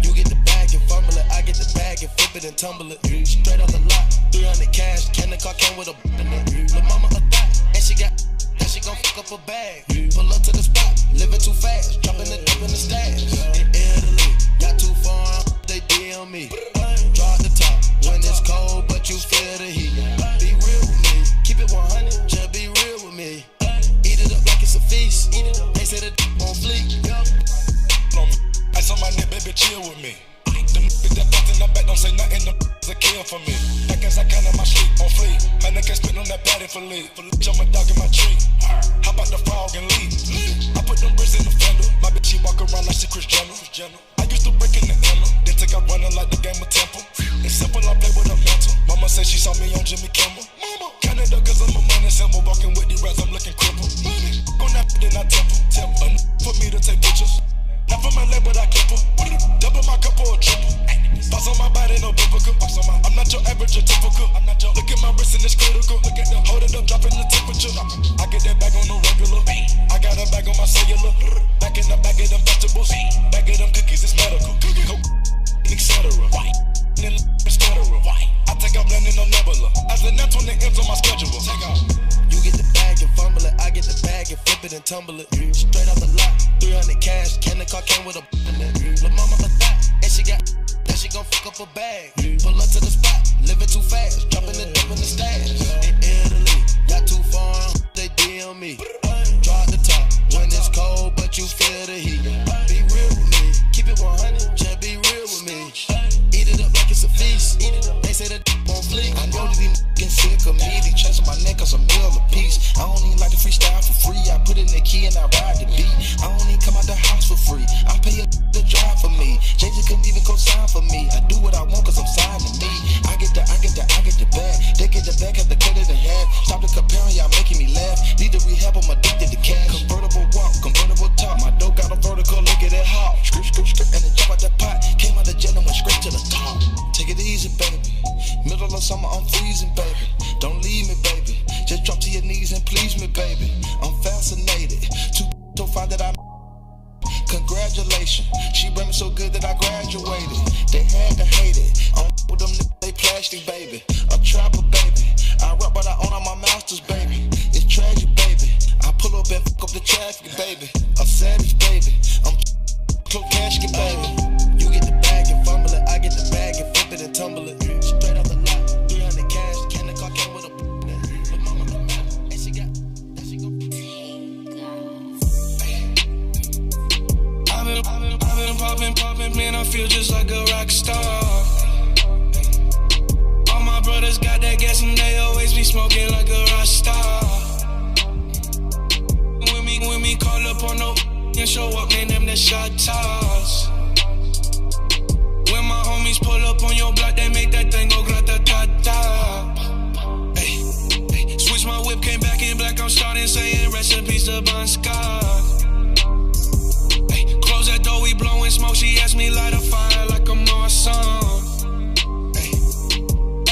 You get the bag and fumble it, I get the bag and flip it and tumble it. Straight off the lot, 300 cash, can the car came with a in it. Lil' mama a thot, and she got, and she gon' fuck up a bag. Pull up to the spot, living too fast, dropping it up in the stash. In Italy, got too far, they DM me. Drop the top, when it's cold, but you feel the heat. Be real with me, keep it 100, just be real with me. Eat it up like it's a feast, they say the on fleek. Ice on my neck, baby, chill with me. Them bitch that bust in the back, don't say nothing, them a kill for me. Back as I count on my sleep, on fleek. Man, I can't spit on that patty for leave. I'm a dog in my tree. Hop out the frog and leave. I put them bricks in the fender. My bitch, she walk around like she Kris Jenner. I used to break in the Emma, then take out running like the game of Temple. It's simple, I play with a mental. Mama said she saw me on Jimmy Kimmel. Canada, cause I'm a money symbol. Walking with these rats, I'm looking crippled. On that, then I temple. For me to take pictures. Not from my leg, but I keep her. Double my cup or a triple. Boss on my body, no biblical. I'm not your average or typical. Look at my wrist and it's critical. Hold it up, dropping the temperature. I get that bag on the regular. I got a bag on my cellular. Back in the bag of them vegetables. Bag of them cookies, it's medical. Etc. I take out blending on Nebula. As the net on the ends on my schedule. You get the bag and fumble it, I get the bag and flip it and tumble it. Straight off the lot, 300 cash, can the car came with a in it. Lil' mama a thot, and she got, then she gon' fuck up a bag. Pull up to the spot, living too fast, dropping it up in the stash. In Italy, got too far, they DM me. Drop the top, when it's cold, but you feel the heat. Be real with me, keep it 100, just be real with me. Eat it up like it's a feast, they say that won't fleek. I know that these getting sick of me, they chasing my neck cause I'm meal a piece. I don't even like to freestyle for free, I put in the key and I ride the beat. I don't even come out the house for free, I pay a to drive for me. Jay-Z couldn't even co-sign for me, I do what I want nasty, baby. A trapper, baby. I rap, but I own all my masters, baby. It's tragic, baby. I pull up and fuck up the traffic, baby. A savage, baby. I'm close casket, baby. You get the bag and fumble it. I get the bag and flip it and tumble it. Straight off the lot, 300 cash. Can the car came with a but mama the map. And she got that she gon' I've been popping, man, I feel just like a rock star. All my brothers got that gas and they always be smoking like a rock star. When we call up on no and show up, man, them the shot toss. When my homies pull up on your block, they make that thing go grata-ta-ta. Hey, switch my whip, came back in black, I'm starting saying rest in peace to Bon Scott. Close that door, we blowing smoke. She asked me light a fire like a Marsan. Ay,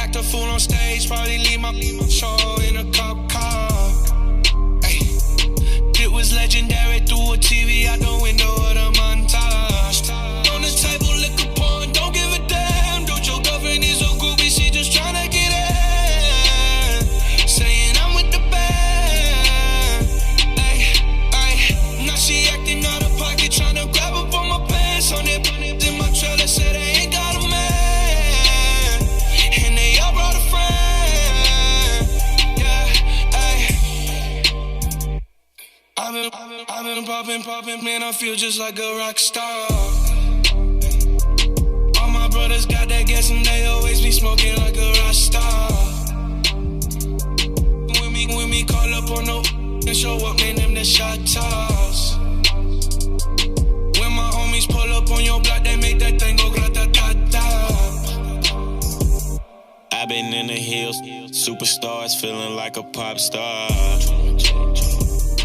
act a fool on stage, probably leave my show in a cop car. Ay, it was legendary through a TV out the window of the montage. On the table, liquor porn, don't give a damn. Don't your girlfriend is a groupie, she just tryna get in. Saying I'm with the band. Ay, now she acting out of pocket, tryna grab up on my pants. On it, in my trailer, said they ain't got a man. And they all brought a friend. Yeah, ay. I've been popping, man, I feel just like a rock star. All my brothers got that gas and they always be smoking like a rock star. When we call up on no and show up, man, them the shot toss. When my homies pull up on your block, they make that thing go grata-ta-ta. I've been in the hills, superstars, feeling like a pop star.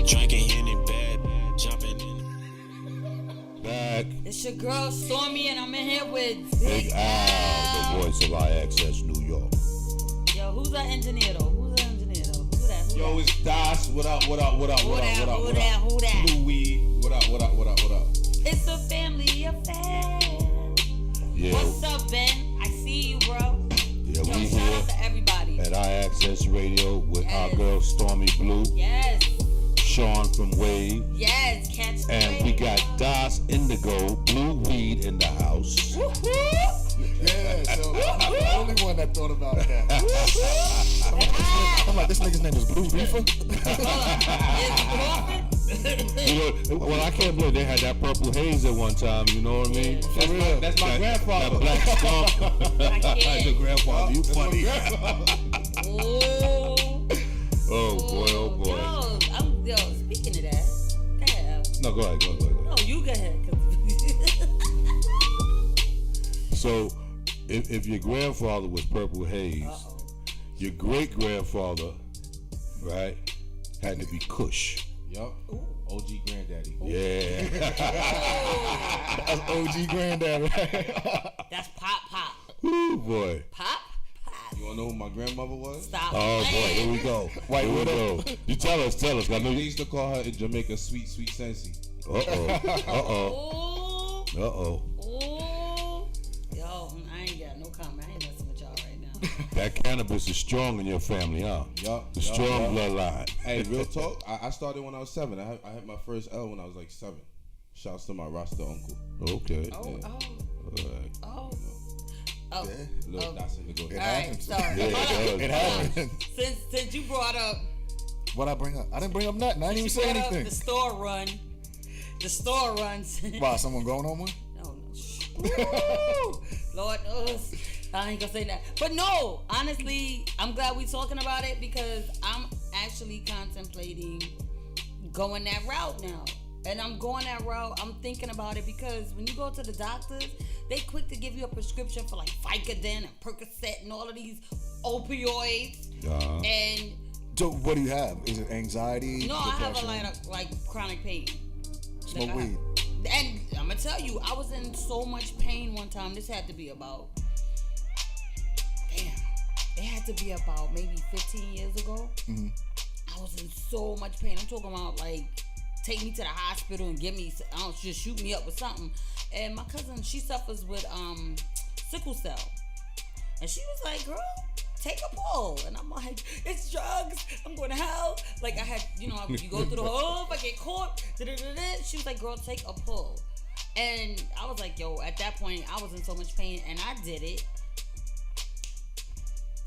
Drinking Henny bad, jumping in. Back. It's your girl Stormy, and I'm in here with Big Al, the voice of IXS New York. Yo, who's that engineer though? Who that? Yo, it's Das. What up? Who that? Blue Weed. What up? It's a family affair. Yeah. What's up, Ben? I see you, bro. Yeah, Yo, we shout here out to everybody. at IXS Radio with our girl Stormy Blue, Yes, Sean from Wave, yes, catch the and we wave. got Das Indigo, Blue Weed in the house. Yeah, so I'm not the only one that thought about that. I'm like, this nigga's name is Blue Reefer. Well, I can't believe they had that purple haze at one time. You know what I mean? That's my grandfather. That black skunk. I can't. Your grandfather, you funny. Oh, Oh boy. yo, speaking of that, go ahead. No, go ahead. No, you go ahead. So, if your grandfather was Purple Haze, your great grandfather, right, had to be Kush. Yup. OG granddaddy. Yeah. That's OG granddad, right? That's pop. Woo, boy. Pop. You wanna know who my grandmother was? Stop. Oh boy, here we go. White Here we Widow. go. You tell us. I know They you. used to call her in Jamaica Sweet Sensi. Oh. Uh-oh. Oh. Yo, I ain't got no comment. I ain't messing with y'all right now. That cannabis is strong in your family, huh? Yup. The strong bloodline. Hey, real talk. I started when I was 7. I had my first L when I was like 7. Shouts to my Rasta uncle. Okay. Oh. Alright. Oh. Little that's in the go. All right, so It happened. since you brought up, What'd I bring up? I didn't bring up nothing. I didn't even say brought up anything. the store runs. Wow, someone going on one? No. Woo! Lord knows. I ain't gonna say that. But no, honestly, I'm glad we talking about it because I'm actually contemplating going that route now. And I'm going that route. I'm thinking about it because when you go to the doctors, they quick to give you a prescription for like Vicodin and Percocet and all of these opioids. And So what do you have? Is it anxiety? no, I have a depression? lot of like chronic pain. Smoke Like, weed. And I'm gonna tell you, I was in so much pain one time. This had to be about, it had to be about maybe 15 years ago. Mm-hmm. I was in so much pain. I'm talking about like, take me to the hospital and give me, I don't just shoot me up with something. And my cousin, she suffers with sickle cell. And she was like, girl, take a pull. And I'm like, it's drugs. I'm going to hell. Like, I had, you go through the whole, if I get caught. She was like, girl, take a pull. And I was like, yo, at that point, I was in so much pain, and I did it.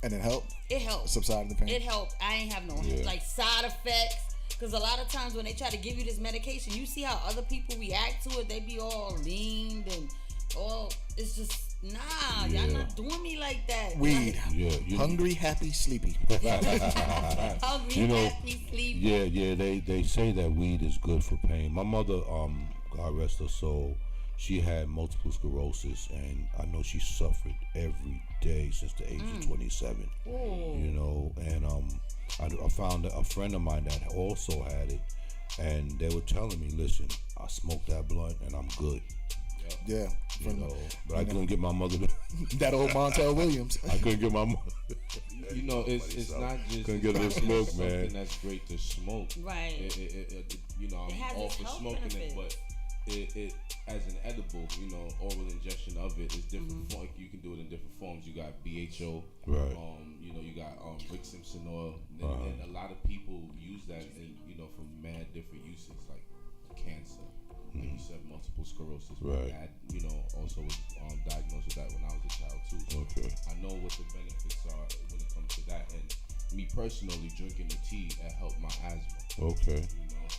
And it helped? It helped. Subsided the pain? It helped. I ain't have no, side effects. Because a lot of times when they try to give you this medication, you see how other people react to it. They be all leaned and all. It's just, nah, y'all not doing me like that. Weed. Yeah. Hungry, happy, sleepy. Hungry, happy, sleepy. Yeah. They say that weed is good for pain. My mother, God rest her soul, she had multiple sclerosis, and I know she suffered every day since the age of 27. Ooh. And I found a friend of mine that also had it, and they were telling me, listen, I smoked that blunt and I'm good. Yeah. But I couldn't get my mother to that old Montel Williams. I couldn't get my mother. It's not just couldn't get her to smoke, man. Something that's great to smoke. Right. I'm all for smoking benefits. it, but it as an edible, oral ingestion of it is different. You can do it in different forms. You got BHO, right? You got Rick Simpson oil, and a lot of people use that, for mad different uses like cancer. Like you said, multiple sclerosis. Right. I also was diagnosed with that when I was a child too. So I know what the benefits are when it comes to that. And me personally, drinking the tea, it helped my asthma. Okay.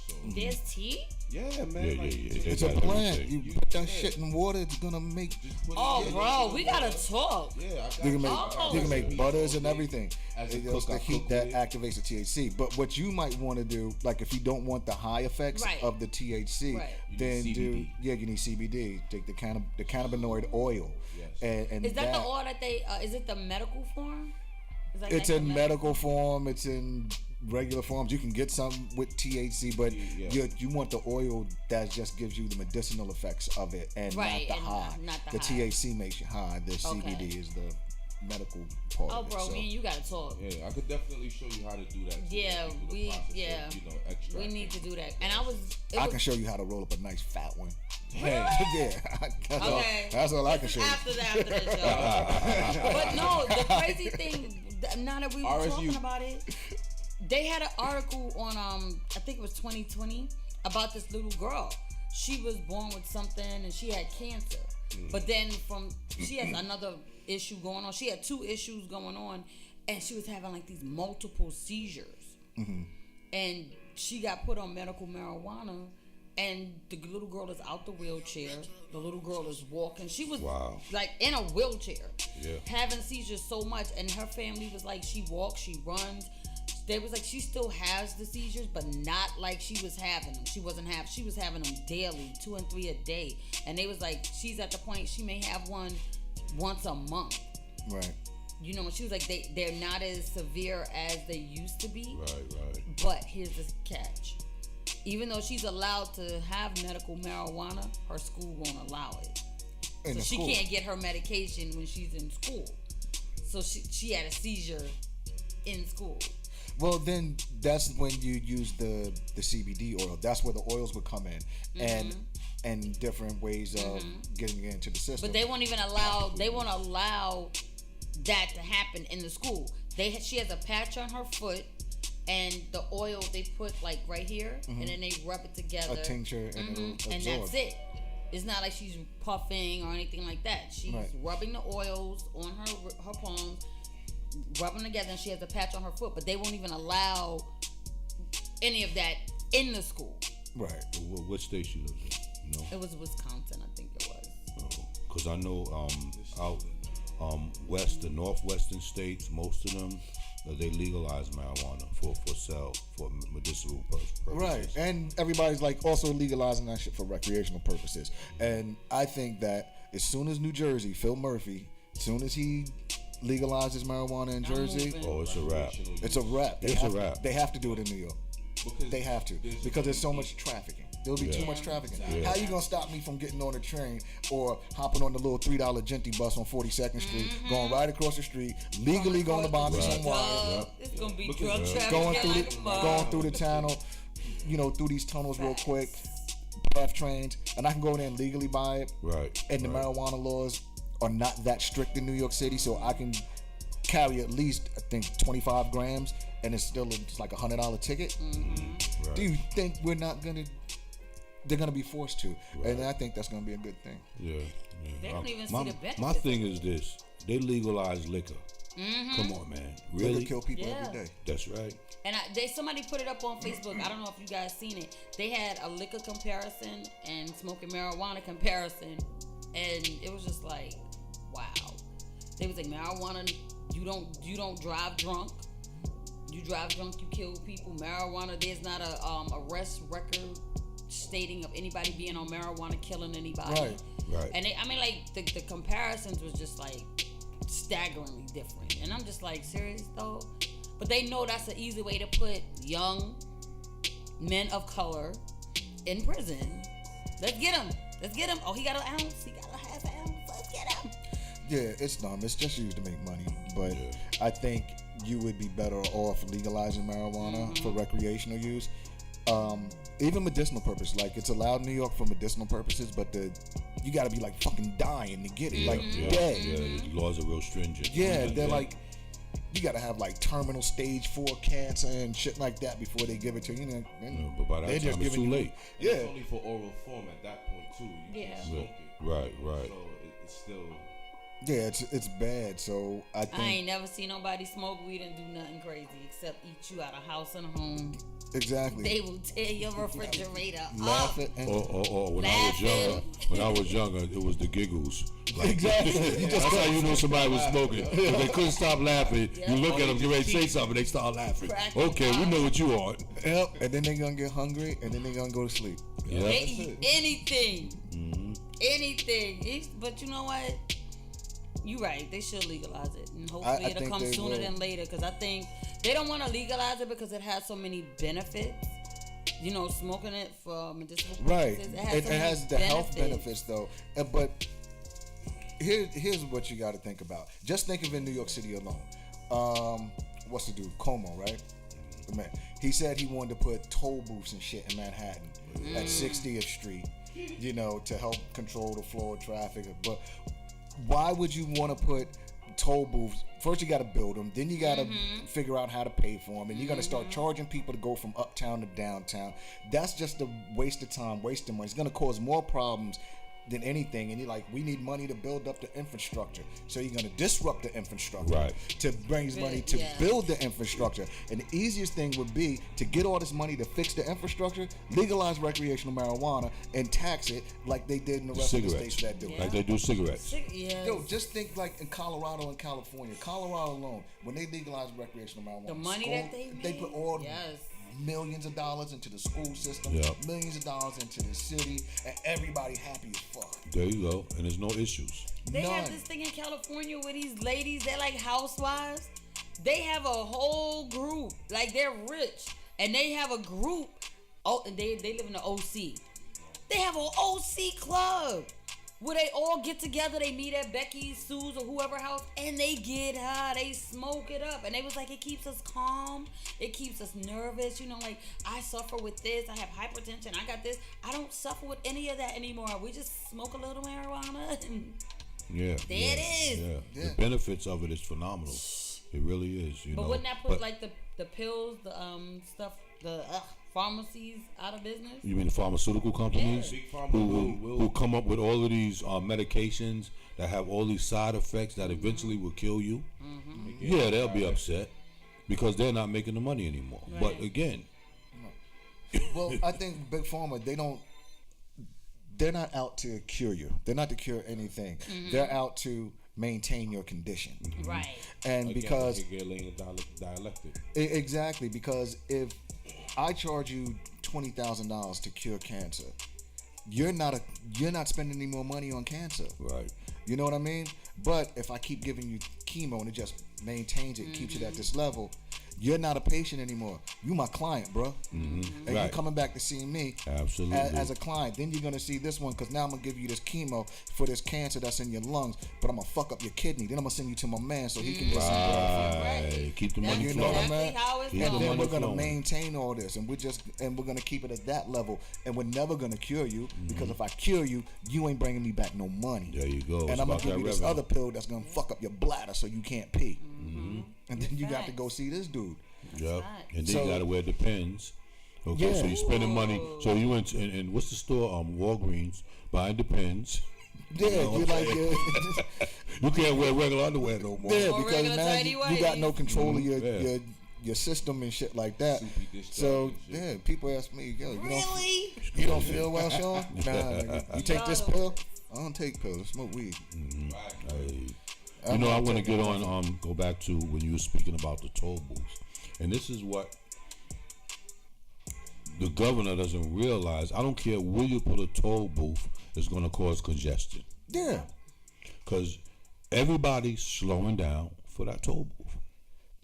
So there's tea? Yeah, man. Yeah. It's a plant. You put that shit in water, it's gonna make. Bro, we gotta talk. Yeah, you can make butters and everything. As a It's cook, the heat that activates the THC. But what you might want to do, like if you don't want the high effects of the THC, then you need CBD. Take the cannabinoid oil. Yes. And is that the oil that they? Is it the medical form? It's in medical form. It's in regular forms. You can get some with THC, but you want the oil that just gives you the medicinal effects of it, and not the high. The THC makes you high. The CBD is the medical part of it. Bro, me and you gotta talk. Yeah, I could definitely show you how to do that. Yeah, we need to do that. And I can show you how to roll up a nice fat one. Really? That's all I can show you. After the show. But no, the crazy thing, now that we were talking about it, they had an article on I think it was 2020 about this little girl. She was born with something and she had cancer. But then she has another issue going on. She had 2 issues going on, and she was having like these multiple seizures. And she got put on medical marijuana, and the little girl is out the wheelchair. The little girl is walking. She was like in a wheelchair, having seizures so much, and her family was like, she walks, she runs. They was like, she still has the seizures, but not like she was having them. She was having them daily, 2 and 3 a day. And they was like, she's at the point she may have one once a month. Right. She was like, they're not as severe as they used to be. Right. But here's the catch. Even though she's allowed to have medical marijuana, her school won't allow it. So she can't get her medication when she's in school. So she had a seizure in school. Well, then that's when you use the CBD oil. That's where the oils would come in, and different ways of getting it into the system. But they won't even allow. They won't allow that to happen in the school. She has a patch on her foot, and the oil they put like right here, and then they rub it together. A tincture, and it'll absorb. And that's it. It's not like she's puffing or anything like that. She's rubbing the oils on her palms, rubbing together, and she has a patch on her foot. But they won't even allow any of that in the school. Right. What state she lives in? It was Wisconsin, I think it was. Because I know out the northwestern states, most of them, they legalize marijuana for sale for medicinal purposes. Right, and everybody's like also legalizing that shit for recreational purposes. And I think that as soon as New Jersey, Phil Murphy, as soon as he legalizes marijuana in Jersey, it's a wrap. It's a wrap. They have to do it in New York. They have to because there's so much trafficking. There'll be too much trafficking. How you gonna stop me from getting on a train or hopping on the little $3 Genty bus on 42nd Street, going right across the street, legally going to buy me some wine? It's gonna be drug trafficking. Going through the tunnel, through these tunnels real quick, breath trains, and I can go in there and legally buy it. Right. And the marijuana laws are not that strict in New York City, so I can carry at least, I think, 25 grams, and it's still it's like $100 ticket. Right. Do you think they're gonna be forced to? And I think that's gonna be a good thing. Yeah. They don't even see my, the benefits. my thing is this: they legalize liquor. Come on, man. Really? Liquor kill people Yeah. every day. That's right. And somebody put it up on Facebook. I don't know if you guys seen it. They had a liquor comparison and smoking marijuana comparison, and it was just like, wow. They was like, marijuana, you don't drive drunk. You drive drunk, you kill people. Marijuana, there's not a arrest record stating of anybody being on marijuana killing anybody. Right. And the comparisons was just like staggeringly different. And I'm just like, serious though? But they know that's an easy way to put young men of color in prison. Let's get him. Oh, he got an ounce. He got a half an ounce. Let's get him. Yeah, it's dumb. It's just used to make money. But I think you would be better off legalizing marijuana for recreational use. Even medicinal purpose. Like, it's allowed in New York for medicinal purposes, but you got to be like fucking dying to get it. Like, dead. Yeah, the laws are real stringent. Yeah, they're like, you got to have like terminal stage 4 cancer and shit like that before they give it to you. But by that time, it's too late. Yeah. It's only for oral form at that point too. You can't smoke it. Right. So it's still. Yeah, it's bad. So I think I ain't never seen nobody smoke weed and do nothing crazy except eat you out of house and home. exactly. They will tear your refrigerator Laugh up. it and Or when Laughing. I was younger, it was the giggles. Like, exactly. that's how you know somebody was smoking. If they couldn't stop laughing, you look at them, get ready to say something, they start laughing. Cracking Okay, we know what you are. Yep. And then they gonna get hungry, and then they gonna go to sleep. Yeah. They eat anything. Anything. But you know what? You right. They should legalize it. And hopefully I it'll think come they sooner will. than later. Because I think they don't want to legalize it because it has so many benefits. You know, smoking it for medicinal Right. purposes. It has the health benefits though. But here's what you got to think about. Just think of in New York City alone. What's the dude? Como, right? The man. He said he wanted to put toll booths and shit in Manhattan at 60th Street, you know, to help control the flow of traffic. But why would you want to put toll booths? First, you got to build them. Then you got to figure out how to pay for them. And you're going to start charging people to go from uptown to downtown. That's just a waste of time, wasting money. It's going to cause more problems than anything. And you're like, we need money to build up the infrastructure. So you're going to disrupt the infrastructure Right. to bring money to build the infrastructure. And the easiest thing would be to get all this money to fix the infrastructure, legalize recreational marijuana, and tax it like they did in the rest of the Cigarettes. states that do it. Like they do cigarettes. Yes. Yo, just think like in Colorado and California. Colorado alone, when they legalized recreational marijuana, The money school, that they they made? put all Yes. millions of dollars into the school system, Yep. millions of dollars into the city, and everybody happy as fuck. There you go. And there's no issues. They have None. this thing in California where these ladies, they're like housewives. They have a whole group. Like, they're rich. And they have a group. Oh, and they live in the OC. They have an OC club where they all get together. They meet at Becky's, Sue's, or whoever house, and they get high. They smoke it up. And they was like, it keeps us calm. It keeps us nervous. You know, like, I suffer with this. I have hypertension. I got this. I don't suffer with any of that anymore. We just smoke a little marijuana and Yeah. There yeah, it is. Yeah. Yeah. The benefits of it is phenomenal. It really is. You But know. wouldn't that put But like the pills, the stuff, the pharmacies out of business? you mean the pharmaceutical companies Big Pharma who come up with all of these medications that have all these side effects that eventually will kill you? Yeah, they'll be upset because they're not making the money anymore. But Right. again, Well, I think Big Pharma, they're not out to cure you. They're not to cure anything. They're out to maintain your condition. Right. And because Hegelian dialectic. exactly, because if I charge you $20,000 to cure cancer, you're not spending any more money on cancer. right. You know what I mean? But if I keep giving you chemo and it just maintains it, keeps it at this level, You're not a patient anymore. You my client, bro. And you're coming back to see me Absolutely. as a client. Then you're gonna see this one because now I'm gonna give you this chemo for this cancer that's in your lungs, but I'm gonna fuck up your kidney. Then I'm gonna send you to my man so he can get some blood. Right. Keep the That's money You know flowing. what I mean? exactly how it's Keep the And going. then money we're gonna flowing. maintain all this, and we're gonna keep it at that level. And we're never gonna cure you because if I cure you, you ain't bringing me back no money. There you go. And It's I'm gonna about give that you this revenue. other pill that's gonna fuck up your bladder so you can't pee. And then you got to go see this dude. Yep. facts. And then So- you gotta wear the pins. Okay, Yeah. so you spending money. So you went to, and what's the store? Walgreens, buying the pins. Yeah, know you're what I'm like, saying? You can't wear regular underwear no more. yeah, Or because regular now tidy you got no whities. control of Yeah. your system and shit like that. Soupy discharge So and shit. yeah, people ask me, yo, Really? you don't feel well, Sean? Nah, nigga. You take this pill? I don't take pills. I smoke weed. Hey. I'm You know, I not want to taking get on. Go back to when you were speaking about the toll booths, and this is what the governor doesn't realize. I don't care where you put a toll booth, it's going to cause congestion Yeah, because everybody's slowing down for that toll booth.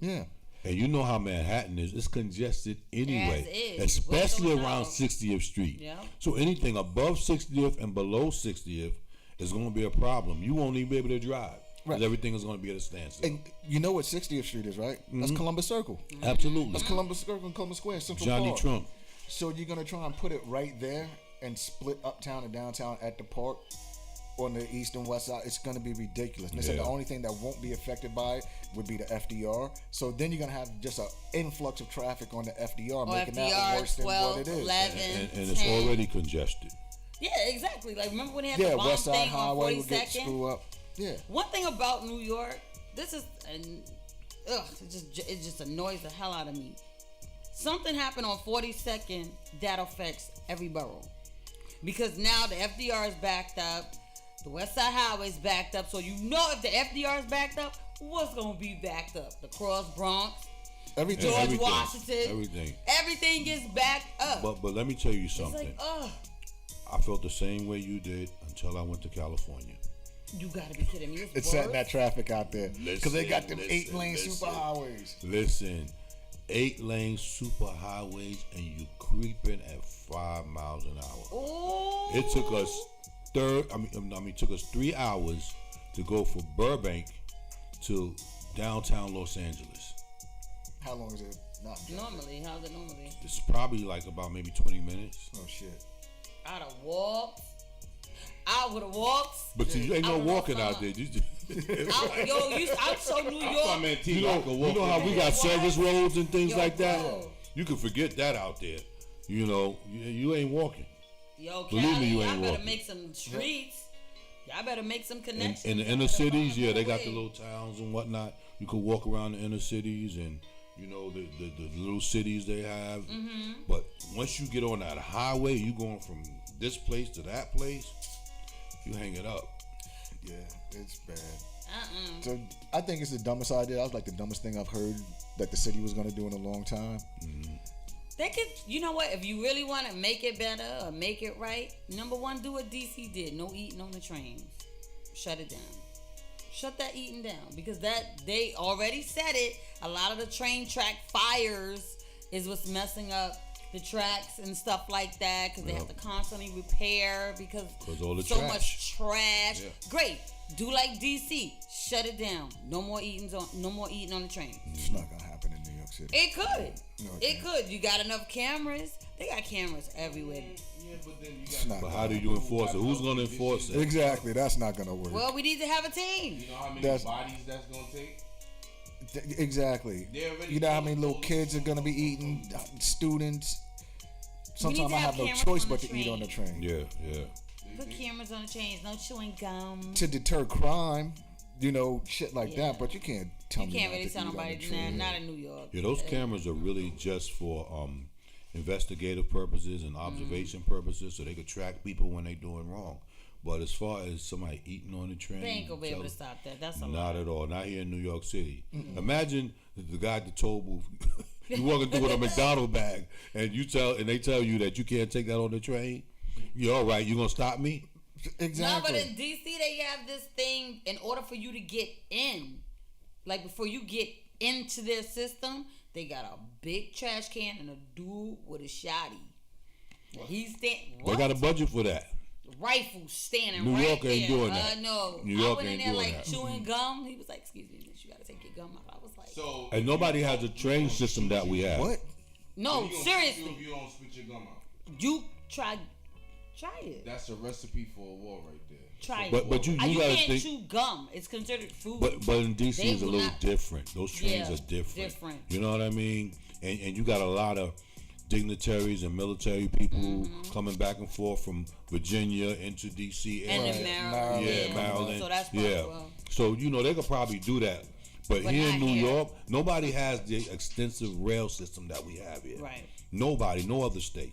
yeah. And you know how Manhattan is. It's congested anyway. As is. Especially What's going around on? 60th Street. Yeah. So anything above 60th and below 60th is going to be a problem. You won't even be able to drive. Because Right. everything is going to be at a standstill. And you know what 60th Street is, right? That's Columbus Circle. Absolutely. That's Columbus Circle and Columbus Square, Central Johnny Park. Trump. So you're gonna try and put it right there and split uptown and downtown at the park on the east and west side. It's gonna be ridiculous. And they said Yeah. the only thing that won't be affected by it would be the FDR. So then you're gonna have just an influx of traffic on the FDR, Or making that FDR, worse than 12, what it is. 11, And it's 10. already congested. Yeah, exactly. Like, remember when they had Yeah, the bomb West Side thing on Highway will get 42nd? screwed up. Yeah. One thing about New York, this is, and it just annoys the hell out of me. Something happened on 42nd that affects every borough, because now the FDR is backed up, the West Side Highway is backed up. So you know if the FDR is backed up, what's gonna be backed up? The Cross Bronx, Everything. George Everything. Washington, everything gets backed up. But let me tell you it's something. like, oh, I felt the same way you did until I went to California. you gotta be kidding me! It's setting that traffic out there because they got them Listen, 8-lane listen. super highways. Listen, 8-lane super highways, and you creeping at 5 miles an hour. Ooh. It took us it took us 3 hours to go from Burbank to downtown Los Angeles. How long is it? Not Normally, how's it normally? It's probably like about maybe 20 minutes. Oh shit. I'd have walked. I would have walked. But see, you ain't I no don't know walking if out I'm- there. I'm so New York. You know how we got service roads and things Yo, like that? bro. You can forget that out there. You know, you ain't walking. Yo, Believe me, Cali, you y'all ain't better walking. make some streets. Y'all better make some In, connections. in the Y'all inner better cities, find yeah, a they got way. the little towns and whatnot. You could walk around the inner cities and you know the little cities they have. Mm-hmm. But once you get on that highway, you going from this place to that place, you hang it up. Yeah, it's bad. Uh-uh. So I think it's the dumbest idea. That was like the dumbest thing I've heard that the city was gonna do in a long time. They could, you know what? If you really want to make it better or make it right, number one, do what DC did. No eating on the trains. Shut it down. Shut that eating down, because that they already said it. A lot of the train track fires is what's messing up the tracks and stuff like that, because they have to constantly repair because 'Cause all the so trash. much trash. Yeah. Great. Do like DC. Shut it down. No more eating on the train. It's not gonna happen in New York City. It could. No, It could. You got enough cameras. They got cameras everywhere. Yeah, but then you It's got. not But gonna how do you enforce it? Who's going to enforce it? Exactly. That's not gonna work. Well, we need to have a team. You know how many That's- bodies that's gonna take? Exactly. They already You know how many told little those- kids are gonna be eating? Students. Sometimes to I have have no cameras choice on but the to eat on the train. Yeah. Put cameras on the trains. No chewing gum. To deter crime, shit like Yeah. that. But you can't tell You me can't not really to tell eat on nobody the to do that. train. Not in New York. Yeah, those cameras are really just for investigative purposes and observation purposes, so they could track people when they doing wrong. But as far as somebody eating on the train, They ain't gonna be able to tell- stop that. That's a lot. Not at all. Not here in New York City. Imagine the guy at the toll booth. You walking through with a McDonald's bag, and they tell you that you can't take that on the train. You all right? You gonna stop me? Exactly. No, but in DC they have this thing. In order for you to get in, like before you get into their system, They got a big trash can and a dude with a shotty. He's standing. They got a budget for that. Rifle standing New right York there. ain't doing that. No. New York I went in ain't there doing like that. chewing gum. He was like, "Excuse me, miss, you gotta take your gum out." I was like, So And nobody has a train system that we have. What? "No, you don't- seriously, If you don't spit your gum out, you try it. that's a recipe for a war right there. Try But it. but you You gotta can't think. chew gum. It's considered food. But in DC They it's a will little not- different. Those trains Yeah, are different. different. You know what I mean? And you got a lot of dignitaries and military people coming back and forth from Virginia into DC and area. in Maryland. Yeah, Maryland. So that's probably yeah. well. So they could probably do that. But here not in New here. York, nobody has the extensive rail system that we have here. Right. Nobody, no other state.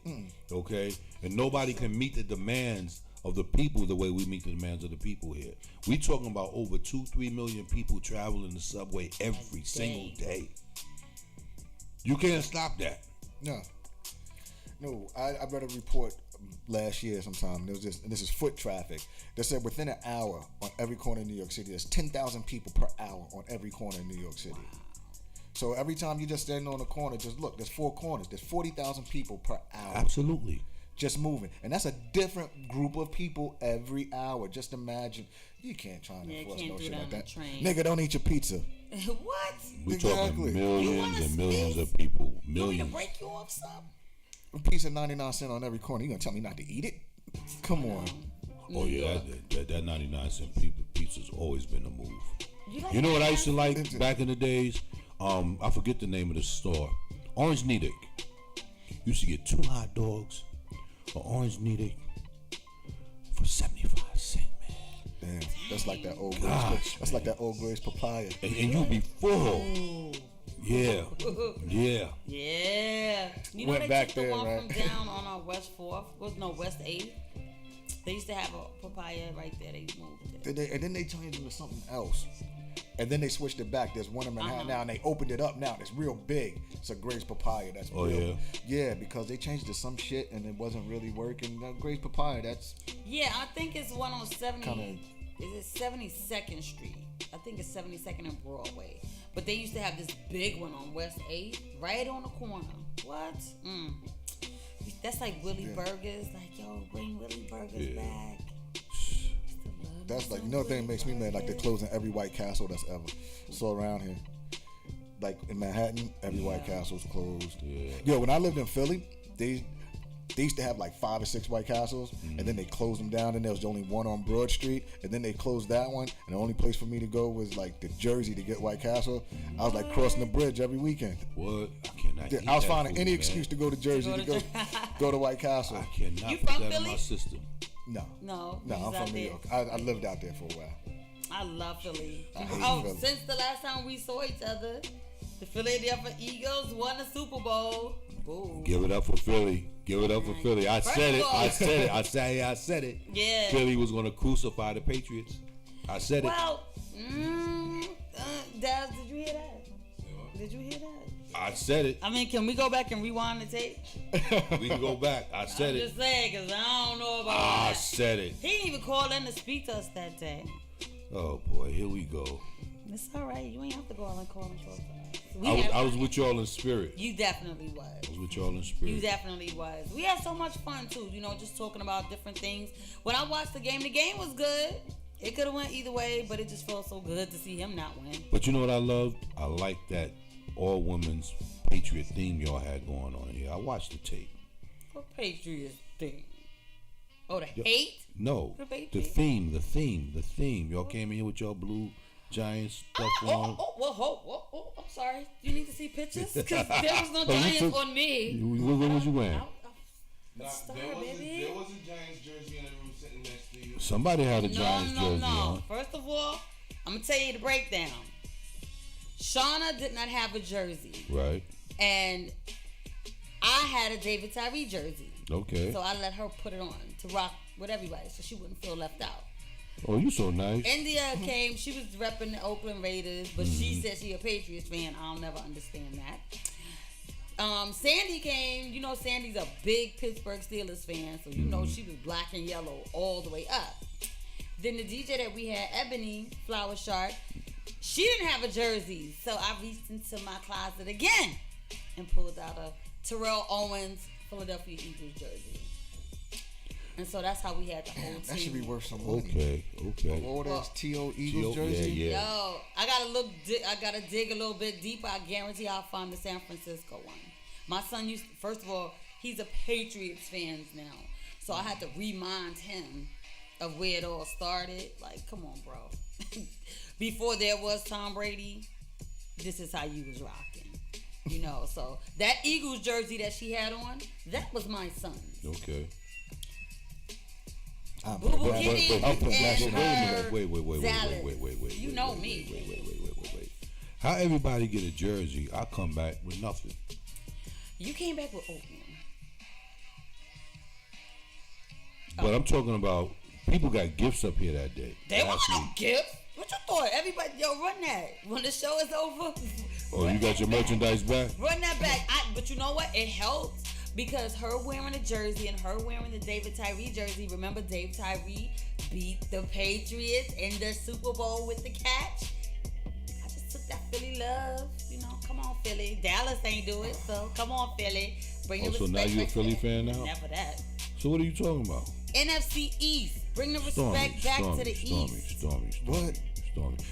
Okay? And nobody can meet the demands of the people the way we meet the demands of the people here. We talking about over 2-3 million people traveling the subway every single day. You can't stop that. No, I read a report last year sometime. There was this is foot traffic. They said within an hour on every corner in New York City, there's 10,000 people per hour on every corner in New York City. So every time you just stand on a corner, just look, there's 4 corners. There's 40,000 people per hour. Absolutely. Just moving. And that's a different group of people every hour. Just imagine. You can't try and enforce can't no do shit that like on the that. train. Nigga, don't eat your pizza. What? We're Exactly. talking You millions wanna and millions sneeze? of people. You want me to Millions. break you off some? A pizza 99 cents on every corner. You gonna tell me not to eat it? Come on. Oh yeah, that 99-cent pizza's always been a move. like You know what I that? used to like back in the days? I forget the name of the store. Orange Nedick. Used to get 2 hot dogs, an Orange Nedick for 75 cents, man. Damn, that's like that old Gosh, Grace. That's like that old Grace papaya. And you be full. Yeah. Yeah. Yeah. You know Went they back took the there, one right? from down on West 4th? West 8th? They used to have a papaya right there. They moved it. And then they changed it to something else. And then they switched it back. There's one in Manhattan now, and they opened it up now. It's real big. It's a Grace papaya. That's Oh, real. Yeah, because they changed it to some shit, and it wasn't really working. That Grace papaya, that's Yeah, I think it's one on 70. Kinda- Is it 72nd Street? I think it's 72nd and Broadway. But they used to have this big one on West 8th, right on the corner. What? That's like Willie Burgers. Like, yo, bring Willie Burgers back. that's like, you know what thing makes me mad? Like they're closing every White Castle that's ever. So around here, like in Manhattan, every White Castle's closed. Yeah. Yo, when I lived in Philly, they used to have like 5 or 6 White Castles, and then they closed them down. And there was only one on Broad Street, and then they closed that one. And the only place for me to go was like the Jersey to get White Castle. I was like crossing the bridge every weekend. What? I cannot eat I was that finding food, any man. excuse to go to Jersey to go to White Castle. I cannot You put from that in Philly? my system. No, No, I'm he's from out New there. York. I lived out there for a while. I love Philly. I hate Oh, Philly. since the last time we saw each other, the Philadelphia Eagles won the Super Bowl. Boo. Give it up for Philly. Give it up for Philly. I First said of it. all- I said it. Yeah. Philly was going to crucify the Patriots. I said it. Well, Daz, did you hear that? Did you hear that? I said it. I mean, can we go back and rewind the tape? We can go back. I said I'm it. just saying, because I don't know about I that. said it. He didn't even call in to speak to us that day. Oh boy, here we go. It's all right. You ain't have to go out and call and talk to us. I was with y'all in spirit. You definitely was. I was with y'all in spirit. You definitely was. We had so much fun too, just talking about different things. When I watched the game was good. It could have went either way, but it just felt so good to see him not win. But you know what I loved? I like that all women's Patriot theme y'all had going on here. I watched the tape. What Patriots thing? Oh, the hate? No, The the Patriots? theme. Y'all came in here with your blue Giants stuff on. Oh, I'm sorry. You need to see pictures? Because there was no But you Giants took- on me. What was you wearing? Star, There baby. was a Giants jersey in the room sitting next to you. Somebody had a Giants jersey No. on. First of all, I'm going to tell you the breakdown. Shauna did not have a jersey. Right. And I had a David Tyree jersey. Okay. So I let her put it on to rock with everybody so she wouldn't feel left out. Oh, you so nice. India came, she was repping the Oakland Raiders, but she said she a Patriots fan. I'll never understand that. Sandy came, Sandy's a big Pittsburgh Steelers fan, so she was black and yellow all the way up. Then the DJ that we had, Ebony Flower Shark, she didn't have a jersey, so I reached into my closet again. and pulled out a Terrell Owens Philadelphia Eagles jersey. And so that's how we had the whole team. That should be worth some money. Okay. All that's T.O. Eagles T.O. jersey. Yeah. Yo, I gotta dig a little bit deeper. I guarantee I'll find the San Francisco one. My son first of all, he's a Patriots fan now. So I had to remind him of where it all started. Like, come on, bro. Before there was Tom Brady, this is how you was rocking. You know, so that Eagles jersey that she had on, that was my son's. Okay. Boo Boo Kitty and Wait. Dallas. You know me. Wait. How everybody get a jersey? I come back with nothing. You came back with oatmeal. But I'm talking about people got gifts up here that day. They want no gift. What you thought? Everybody, run that. When the show is over. Oh, you got your merchandise back? Run that back. But you know what? It helped because her wearing a jersey and her wearing the David Tyree jersey. Remember, David Tyree beat the Patriots in the Super Bowl with the catch. I just took that Philly love. You know, come on, Philly. Dallas ain't do it, so come on, Philly. Bring the so respect. now you're a back Philly to fan now? Never that. So what are you talking about? NFC East. Bring the respect back to the East. Stormy.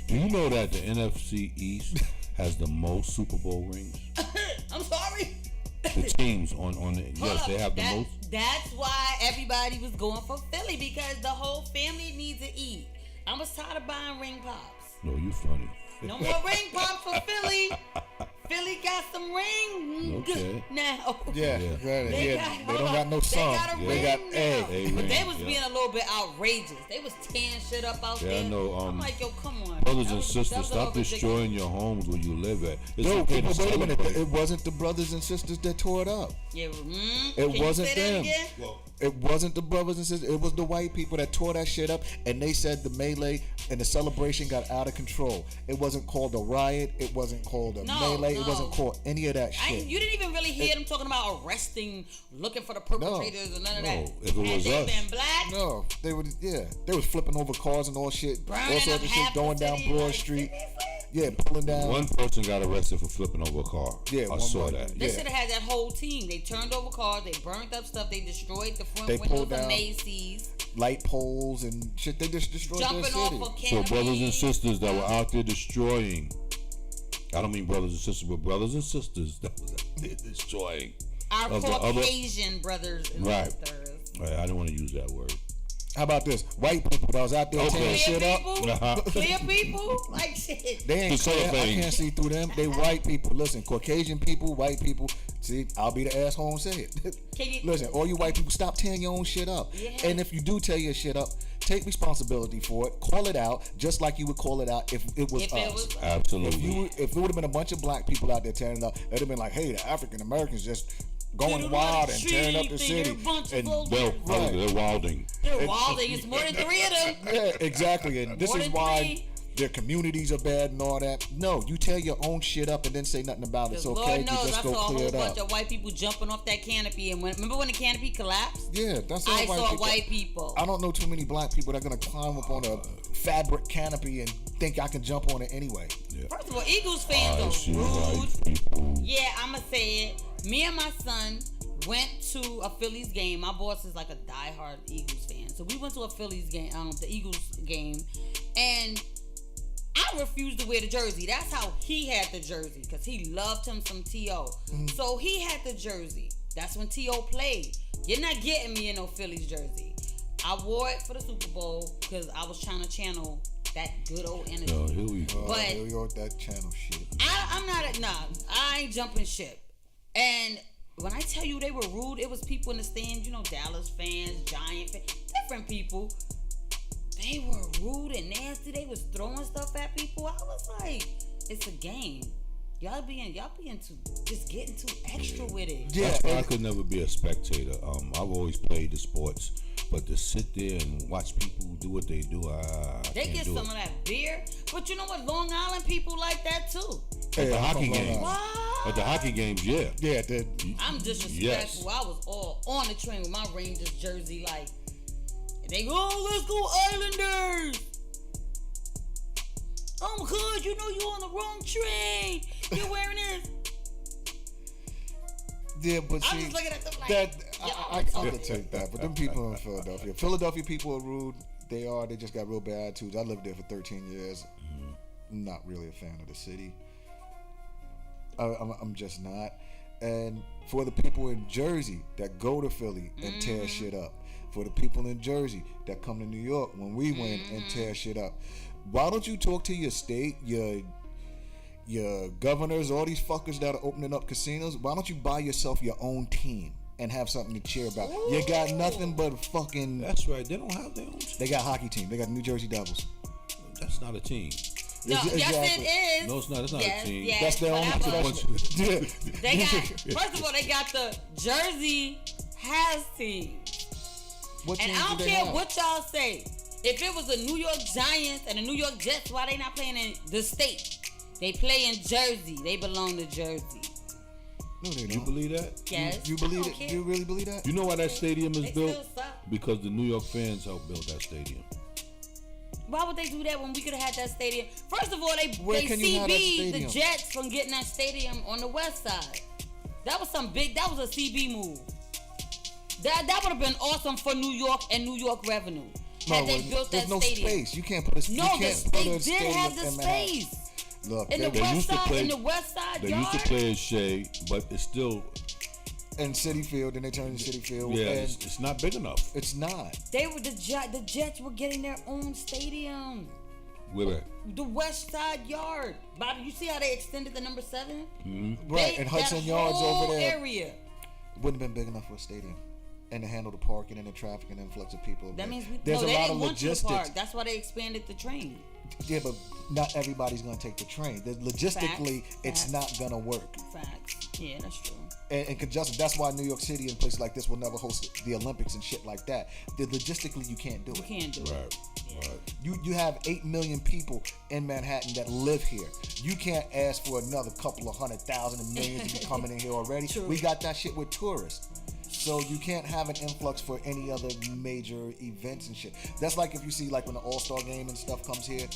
Do you know that the NFC East has the most Super Bowl rings? I'm sorry. The teams on the yes, they have the most. That's why everybody was going for Philly because the whole family needs to eat. I was tired of buying ring pops. No, you funny. No more ring pops for Philly. Philly got some ring now. They don't got no song. They got A. But they was being a little bit outrageous. They was tearing shit up out there. I know. I'm like, yo, come on. Brothers and sisters, stop destroying your homes where you live at. It's No, okay to wait a minute. celebrate. It wasn't the brothers and sisters that tore it up. Yeah, It wasn't them. Well, It wasn't the brothers and sisters. It was the white people that tore that shit up. And they said the melee and the celebration got out of control. It wasn't called a riot. It wasn't called a melee. It wasn't called any of that shit. You didn't even really hear them talking about arresting, looking for the perpetrators or none of that. If it was they us. been black, No, they was flipping over cars and all shit, burning all sorts up of half shit going the down city, Broad like, Street. seriously? Yeah, pulling down. one person got arrested for flipping over a car. Yeah, I one saw white that. dude. They Yeah. should have had that whole team. They turned over cars, they burned up stuff, they destroyed the front They windows pulled of down Macy's, light poles and shit. They just destroyed their jumping city. off of So canopies. brothers and sisters that were out there destroying. I don't mean brothers and sisters, but brothers and sisters that was out there destroying. Our of the other- Caucasian brothers and Right. sisters. Right, I didn't want to use that word. How about this? White people that was out there tearing Clear shit up. people? Uh-huh. Clear people? Like shit. They ain't The clear. I cellophane. can't see through them. They white people. Listen, Caucasian people, white people. See, I'll be the asshole and say it. Can you- Listen, all you white people, stop tearing your own shit up. Yeah. And if you do tear your shit up, take responsibility for it. Call it out, just like you would call it out if it was If us. it was Absolutely. If it would have been a bunch of black people out there tearing it up, it'd have been like, hey, the African Americans just going They're wild not and tearing up the cheating, city. they're a bunch of And old They're, Right. they're wilding. They're wilding. It's more than 3 of them. yeah, exactly. And this More is than why 3. their communities are bad and all that. No, you tear your own shit up and then say nothing about it. It's Because okay. Lord You knows, just I go saw a clear whole it bunch up. of white people jumping off that canopy. And remember when the canopy collapsed? Yeah, that's all I white saw people. white people. I don't know too many black people that are gonna climb up on a fabric canopy and think I can jump on it anyway. First of all, Eagles I fans see are rude. white people. Yeah, I'ma say it. Me and my son went to a Phillies game. My boss is like a diehard Eagles fan, so we went to a Phillies game, the Eagles game, and I refused to wear the jersey. That's how he had the jersey because he loved him some T.O. So he had the jersey. That's when T.O. played. You're not getting me in no Phillies jersey. I wore it for the Super Bowl because I was trying to channel that good old energy. Oh, here we go. But Here we go with that channel shit. I'm not I ain't jumping ship. And when I tell you they were rude, it was people in the stands, you know, Dallas fans, Giant fans, different people. They were rude and nasty. They was throwing stuff at people. I was like, it's a game. Y'all being too just getting too extra with it. Yeah, That's why I could never be a spectator. I've always played the sports, but to sit there and watch people do what they do, I They can't get do some it. of that beer, but you know what? Long Island people like that too. At the I'm hockey from Long games. Island. What? At the hockey games, yeah. Yeah, the, I'm disrespectful. Yes. I was all on the train with my Rangers jersey, like, and they go, oh, let's go Islanders. Oh, good, you know you on the wrong train. You're wearing this. Yeah, but I'm see, just looking at them like, that y'all I are could take that. But them people in Philadelphia, Philadelphia people are rude. They are. They just got real bad attitudes. I lived there for 13 years. Not really a fan of the city. I'm just not. And for the people in Jersey that go to Philly and tear shit up, for the people in Jersey that come to New York when we win and tear shit up, why don't you talk to your state, your governors, all these fuckers that are opening up casinos? Why don't you buy yourself your own team and have something to cheer about? Ooh. You got nothing but fucking. That's right. They don't have their own team. They got a hockey team. They got New Jersey Devils. That's not a team. No, Exactly. yes, it is. No, it's not. It's not Yes, a team. yes, That's their own whatever. professional. They got, first of all, they got the Jersey has team. What And teams I do don't they care have? what y'all say. If it was the New York Giants and the New York Jets, why they not playing in the state? They play in Jersey. They belong to Jersey. No, they You don't. believe that? Yes. You believe I it? don't care. You really believe that? You know why that stadium is They built? still suck. Because the New York fans helped build that stadium. Why would they do that when we could have had that stadium? First of all, Where they can you have that CB'd the stadium? Jets from getting that stadium on the west side. That was that was a CB move. That would have been awesome for New York and New York revenue. Had they built there's that no stadium. space. You can't put a. No, you can't put they a did stadium have the in Manhattan. space. Look, In the they west used to side, play- in the west side They yard. used to play at Shea, but it's still, in City Field, and they turned to City Field. yeah, and it's not big enough. it's not. They were the Jets were getting their own stadium. Where at? The West Side Yard. Bobby, you see how they extended the number 7? Right, and Hudson Yards over there Area. wouldn't have been big enough for a stadium, and to handle the parking and the traffic and the influx of people. over That there. means there's they a lot didn't of want you to logistics. park. That's why they expanded the train. Yeah, but not everybody's gonna take the train. Logistically, Facts. it's Facts. not gonna work. Facts. Yeah, that's true. And congestion. That's why New York City and places like this will never host the Olympics and shit like that. Logistically, you can't do You it. can't do it. Right. Right. You have 8 million people in Manhattan that live here. You can't ask for another couple of 100,000 and millions to be coming in here already. True. We got that shit with tourists. So you can't have an influx for any other major events and shit. That's like if you see like when the All-Star game and stuff comes here.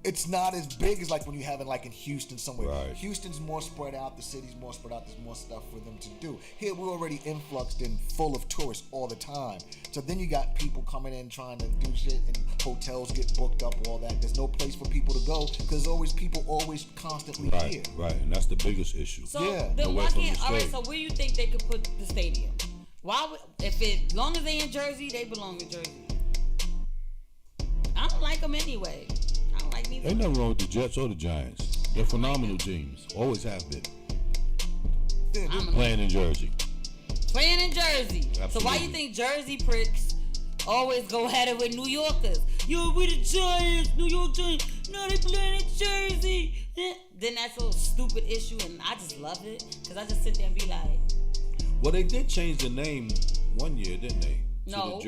It's not as big as like when you have it like in Houston somewhere. Right. Houston's more spread out. The city's more spread out. There's more stuff for them to do. Here we're already influxed and full of tourists all the time. So then you got people coming in trying to do shit, and hotels get booked up, all that. There's no place for people to go because always people always constantly here. Right. Right. And that's the biggest issue. So Yeah. then Away why from can't? the All right. state. So where do you think they could put the stadium? Why would as long as they in Jersey, they belong in Jersey. I don't like them anyway. I don't like neither. Ain't nothing wrong with the Jets or the Giants. They're phenomenal teams. Always have been. I'm Playing in Jersey. playing in Jersey. So why you Absolutely. think Jersey pricks always go at it with New Yorkers? Yo, we the Giants, New York Giants. No, they playing in Jersey. Then that's a stupid issue, and I just love it because I just sit there and be like, Well, they did change the name one year, didn't they? No.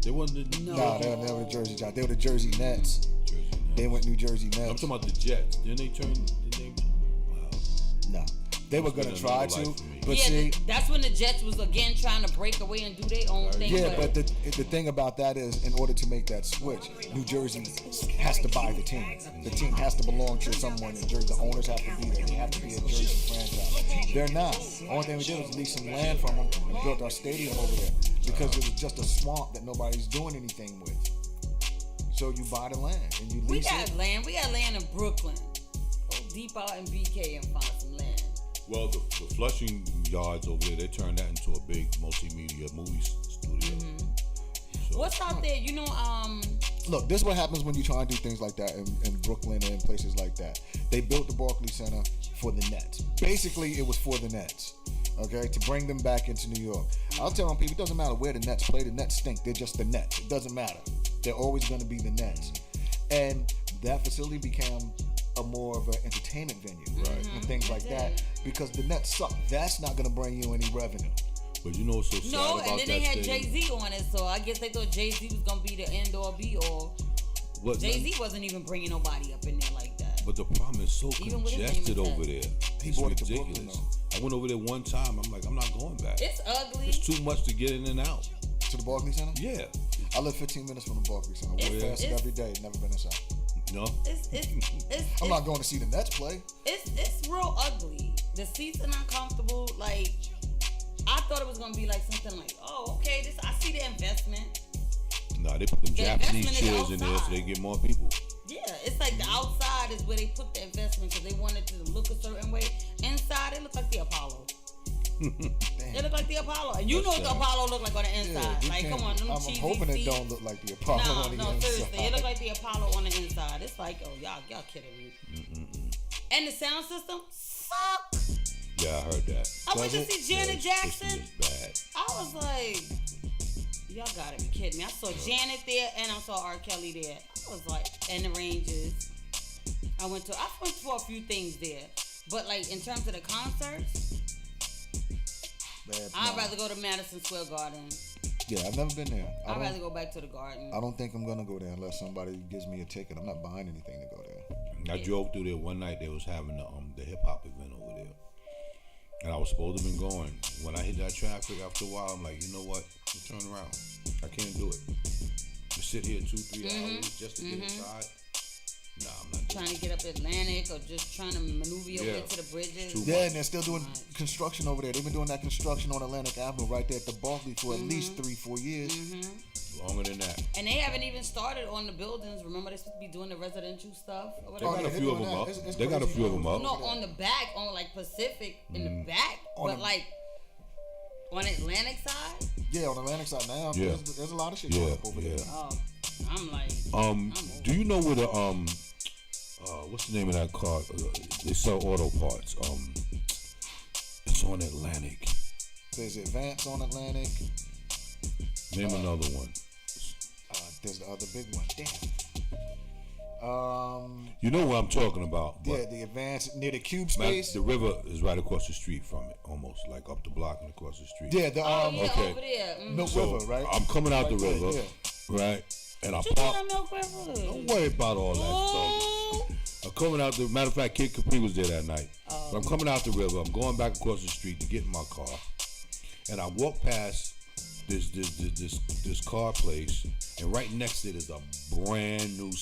They wasn't the No. Nah, they were never the Jersey Giants. They were the Jersey Nets. Jersey. They went New Jersey I'm Nets. talking about the Jets. Didn't they turn the name? Wow. No. They were Must gonna been try another to, life for me. but yeah, see, that's when the Jets was again trying to break away and do their own thing. yeah, but the thing about that is, in order to make that switch, New Jersey has to buy the team. The team has to belong to someone in Jersey. The owners have to be there. They have to be a Jersey franchise. They're not. The only thing we did was lease some land from them and built our stadium over there because it was just a swamp that nobody's doing anything with. So you buy the land and you we lease got it. land. We got land in Brooklyn. Go deep out in BK and find some land. Well, the Flushing Yards over there, they turned that into a big multimedia movie studio. So, What's out there? You know, Look, this is what happens when you try and do things like that in Brooklyn and places like that. They built the Barclays Center for the Nets. Basically, it was for the Nets, okay, to bring them back into New York. I'll tell people, it doesn't matter where the Nets play. The Nets stink. They're just the Nets. It doesn't matter. They're always going to be the Nets. And that facility became a more of an entertainment venue, Right. and things like that, because the Nets suck. That's not going to bring you any revenue. But you know what's so sad no, about and then that they had stadium? Jay-Z on it, so I guess they thought Jay-Z was gonna be the end all be all. What- Jay-Z wasn't even bringing nobody up in there like that. But the problem is so Even with his name congested attached. over there. He It's brought it to ridiculous. Brooklyn, I went over there one time. I'm like, I'm not going back. It's ugly. It's too much to get in and out. To the Barclays Center? Yeah. I live 15 minutes from the Barclays Center. Walk It's- past it it's- every day. Never been inside. You know? I'm not going to see the Nets play. It's real ugly. The seats are not comfortable. Like, I thought it was gonna be like something like, oh, okay, I see the investment. Nah, they put them The Japanese investment is chairs in there so outside. they get more people. Yeah, it's like the outside is where they put the investment because they want it to look a certain way. Inside, it look like the Apollo. It look like the Apollo, and you know what the Apollo look like on the inside. you like, can't- come on, them I'm cheesy hoping it seats. don't look like the Apollo on the No, inside. seriously, it look like the Apollo on the inside. It's like, oh, y'all kidding me. And the sound system sucks. Yeah, I heard that. I went to Does it? see Janet Jackson. It's bad. I was like, y'all gotta be kidding me. I saw Janet there and I saw R. Kelly there. I was like, and the Ranges. I went for a few things there. But like in terms of the concerts, I'd rather go to Madison Square Garden. Yeah, I've never been there. I'd rather go back to the Garden. I don't think I'm gonna go there unless somebody gives me a ticket. I'm not buying anything to go there. I drove through there one night. They was having the hip hop event over there, and I was supposed to have been going. When I hit that traffic, after a while, I'm like, you know what? Turn around. I can't do it. To sit here 2-3 hours just to get inside. Nah, I'm not Trying to get up Atlantic or just trying to maneuver your way to the bridges. Yeah, and they're still doing construction over there. They've been doing that construction on Atlantic Avenue right there at the Barclay for at least 3-4 years. longer than that. And they haven't even started on the buildings. Remember, they're supposed to be doing the residential stuff or They whatever. got a few of them up. They got a few of them up. No, on the back, on like Pacific in the back, but like on Atlantic side. Yeah, on the Atlantic side now. Yeah. There's a lot of shit going up over there. Oh, I'm like. Do you know where the what's the name of that car? They sell auto parts. It's on Atlantic. There's Advance on Atlantic. Name another one. There's the other big one. Damn. You know what I'm talking about. Yeah, the Advance near the Cube Matt, space. the river is right across the street from it, almost like up the block and across the street. Yeah, the okay. over there. Milk So River, right? I'm coming out the Right there, river, right? And I You park. know Milk River? Don't worry about all that stuff. I'm coming out the matter of fact, Kid Capri was there that night. But I'm coming out the river. I'm going back across the street to get in my car, and I walk past this car place, and right next to it is a brand new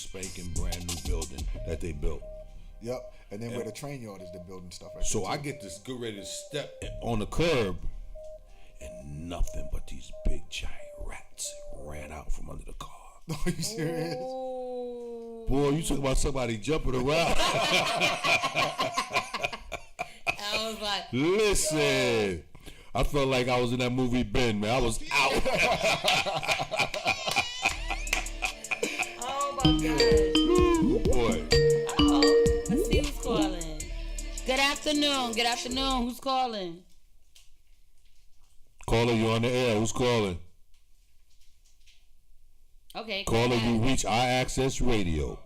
brand new building that they built. Yep. And then where the train yard is, the building stuff right So there. I get this good ready to step on the curb, and nothing but these big giant rats ran out from under the car. Are you serious? Boy, you talking about somebody jumping around. I was like, Listen, I felt like I was in that movie Ben, man. I was out. oh my gosh. Boy. Oh, let's see who's calling. Good afternoon. Good afternoon. Who's calling? Caller, you on the air. Who's calling? Okay. go Caller, ahead. you reach iAccess Radio.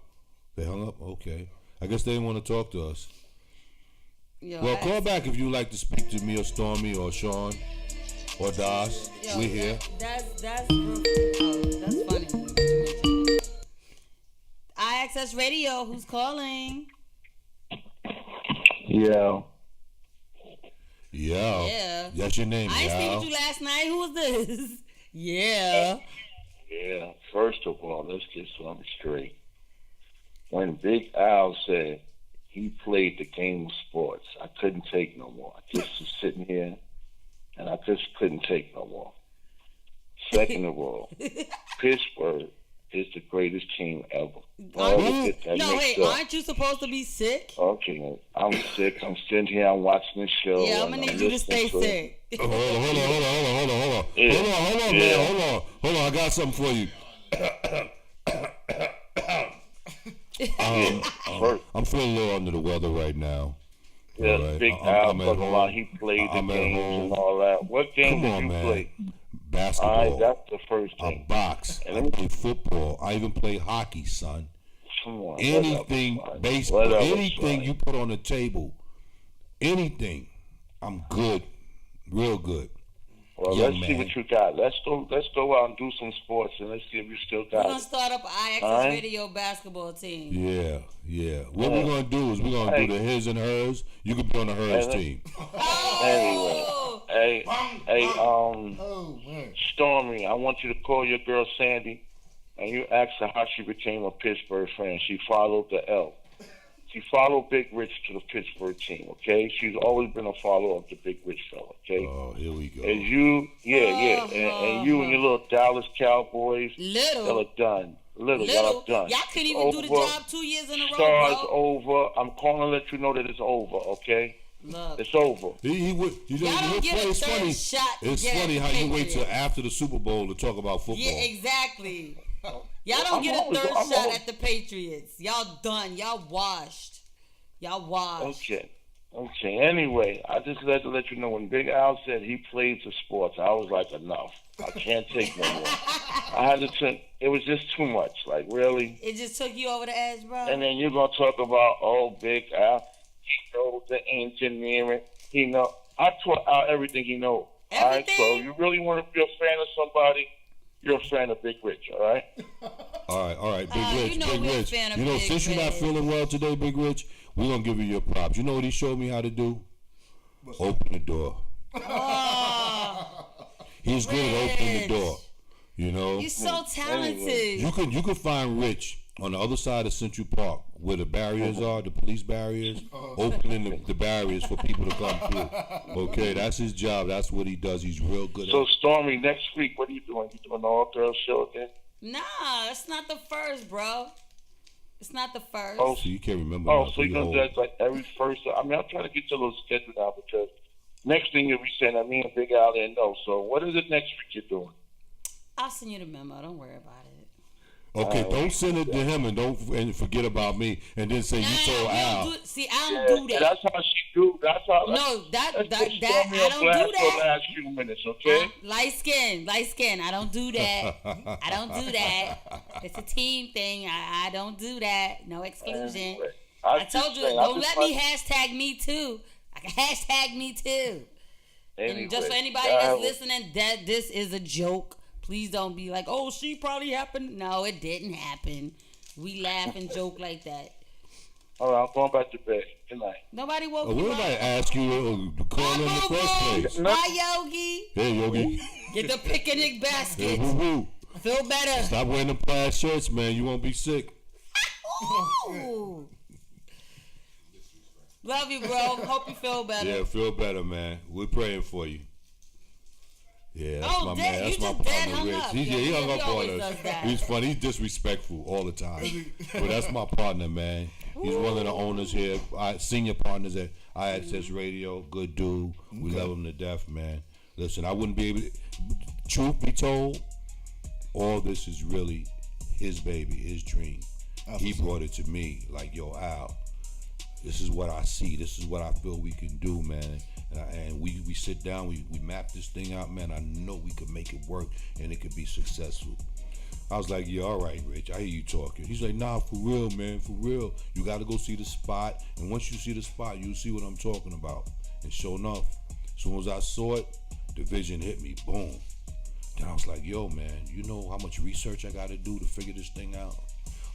They hung up? Okay. I guess they didn't want to talk to us. Yo, Well, call back if you'd like to speak to me or Stormy or Sean or Das. Yo, We're here. That's real. Oh, that's funny. iAccess Radio. Who's calling? Yeah. Yeah. That's your name, I ain't speak Al. with you last night. Who was this? Yeah. Yeah. First of all, let's get something straight. When Big Al said he played the game of sports, I couldn't take no more. I just was sitting here, and I just couldn't take no more. Second of all, Pittsburgh is the greatest team ever. Aren't you supposed to be sick? Okay, I'm sick. I'm sitting here. I'm watching the show. Yeah, I'm gonna need you to stay listening sick. Hold on. Yeah. Hold on, Yeah. man. Hold on. I got something for you. I'm feeling a little under the weather right now. Yeah, All right. Big I'm Al at talking home. about he played the I'm at games home. and all that. What game Come did on, you man. play? Basketball. All right, that's the first I thing. box. I play football. I even play hockey, son. Come on, Anything, whatever, baseball, whatever, anything son. you put on the table, anything, I'm good, real good. Well, Young let's see man. what you got. Let's go out and do some sports, and let's see if you still We're got gonna it. start up an iAccess All right. Radio basketball team. Yeah. What we're gonna do is we're gonna do the his and hers. You can be on the hers team. Anyway, hey, Oh, man. Stormy, I want you to call your girl Sandy and you asked her how she became a Pittsburgh fan, she followed the L. She followed Big Rich to the Pittsburgh team, okay? She's always been a follower of the Big Rich fella, okay? Oh, here we go. And you, and you and your little Dallas Cowboys, y'all are done. Y'all are done. Y'all couldn't even do the job 2 years in a row, Stars bro. over. I'm calling to let you know that it's over, okay? Look. It's over. He would, Y'all don't get a third shot to It's get funny at how the you wait till Patriots. after the Super Bowl to talk about football. Yeah, exactly. Y'all don't get a third shot at the Patriots. Y'all done. Y'all washed. Y'all washed. Okay. Anyway, I just had to let you know when Big Al said he plays the sports, I was like, enough. I can't take no more. I had to take. It was just too much. Like, really. It just took you over the edge, bro. And then you're gonna talk about Big Al. He knows the engineering. He know. I taught Al everything he knows. All right. So you really want to be a fan of somebody? You're a fan of Big Rich. All right. All right, Big Rich, you know Big we're a Rich. fan of You know, Big since you're not Rich. feeling well today, Big Rich, we're gonna give you your props. You know what he showed me how to do? Open the door. He's good at opening the door. You know. You're so talented. You can find Rich on the other side of Central Park where the barriers are, the police barriers, opening the barriers for people to come through. Okay, that's his job. That's what he does. He's real good So at it. Stormy, next week, what are you doing? You doing the all-girl show again? Nah, it's not the first, bro. It's not the first. Oh, So you can't remember. Oh, nothing. so you're You gonna old. do that like every first? I mean, I'm trying to get your little schedule now because next thing you'll be saying that me and Big Al didn't know. So what is it next week you're doing? I'll send you the memo. Don't worry about it. Okay, don't send it to him and forget about me, and then say you told Al. See, I don't do that. That's how she do. That's how. No, let's put that Stormy I on don't blast do for the that. last few minutes, okay? Light skin. I don't do that. I don't do that. It's a team thing. I don't do that. No exclusion. Anyway, I told you, saying, don't let me hashtag me too. I can hashtag me too. Anyway, And just for anybody that's listening, that this is a joke. Please don't be like, oh, she probably happened. No, it didn't happen. We laugh and joke like that. All right, I'm going back to bed. Good night. Nobody woke Well, you nobody up. asked you to call in the first place. Bye, Yogi. Hey, Yogi. Get the picnic Hey, basket. woo-woo. Feel better. Stop wearing them plaid shirts, man. You won't be sick. Ooh. Love you, bro. Hope you feel better. Yeah, feel better, man. We're praying for you. Yeah, that's Oh, my Dad, man. That's you my just Dad partner, hung Rich. up. He hung He up on always us. does that. He's funny. He's disrespectful all the time. But that's my partner, man. He's one of the owners here, senior partners at IXS Radio. Good dude. We love him to death, man. Listen, I wouldn't be able to, truth be told, all this is really his baby, his dream. He brought it to me like, yo, Al, this is what I see. This is what I feel we can do, man. And we sit down, we map this thing out, man. I know we could make it work and it could be successful. I was like, yeah, all right, Rich, I hear you talking. He's like, nah, for real, man, for real. You got to go see the spot. And once you see the spot, you'll see what I'm talking about. And sure enough, as soon as I saw it, the vision hit me, boom. Then I was like, yo, man, you know how much research I got to do to figure this thing out?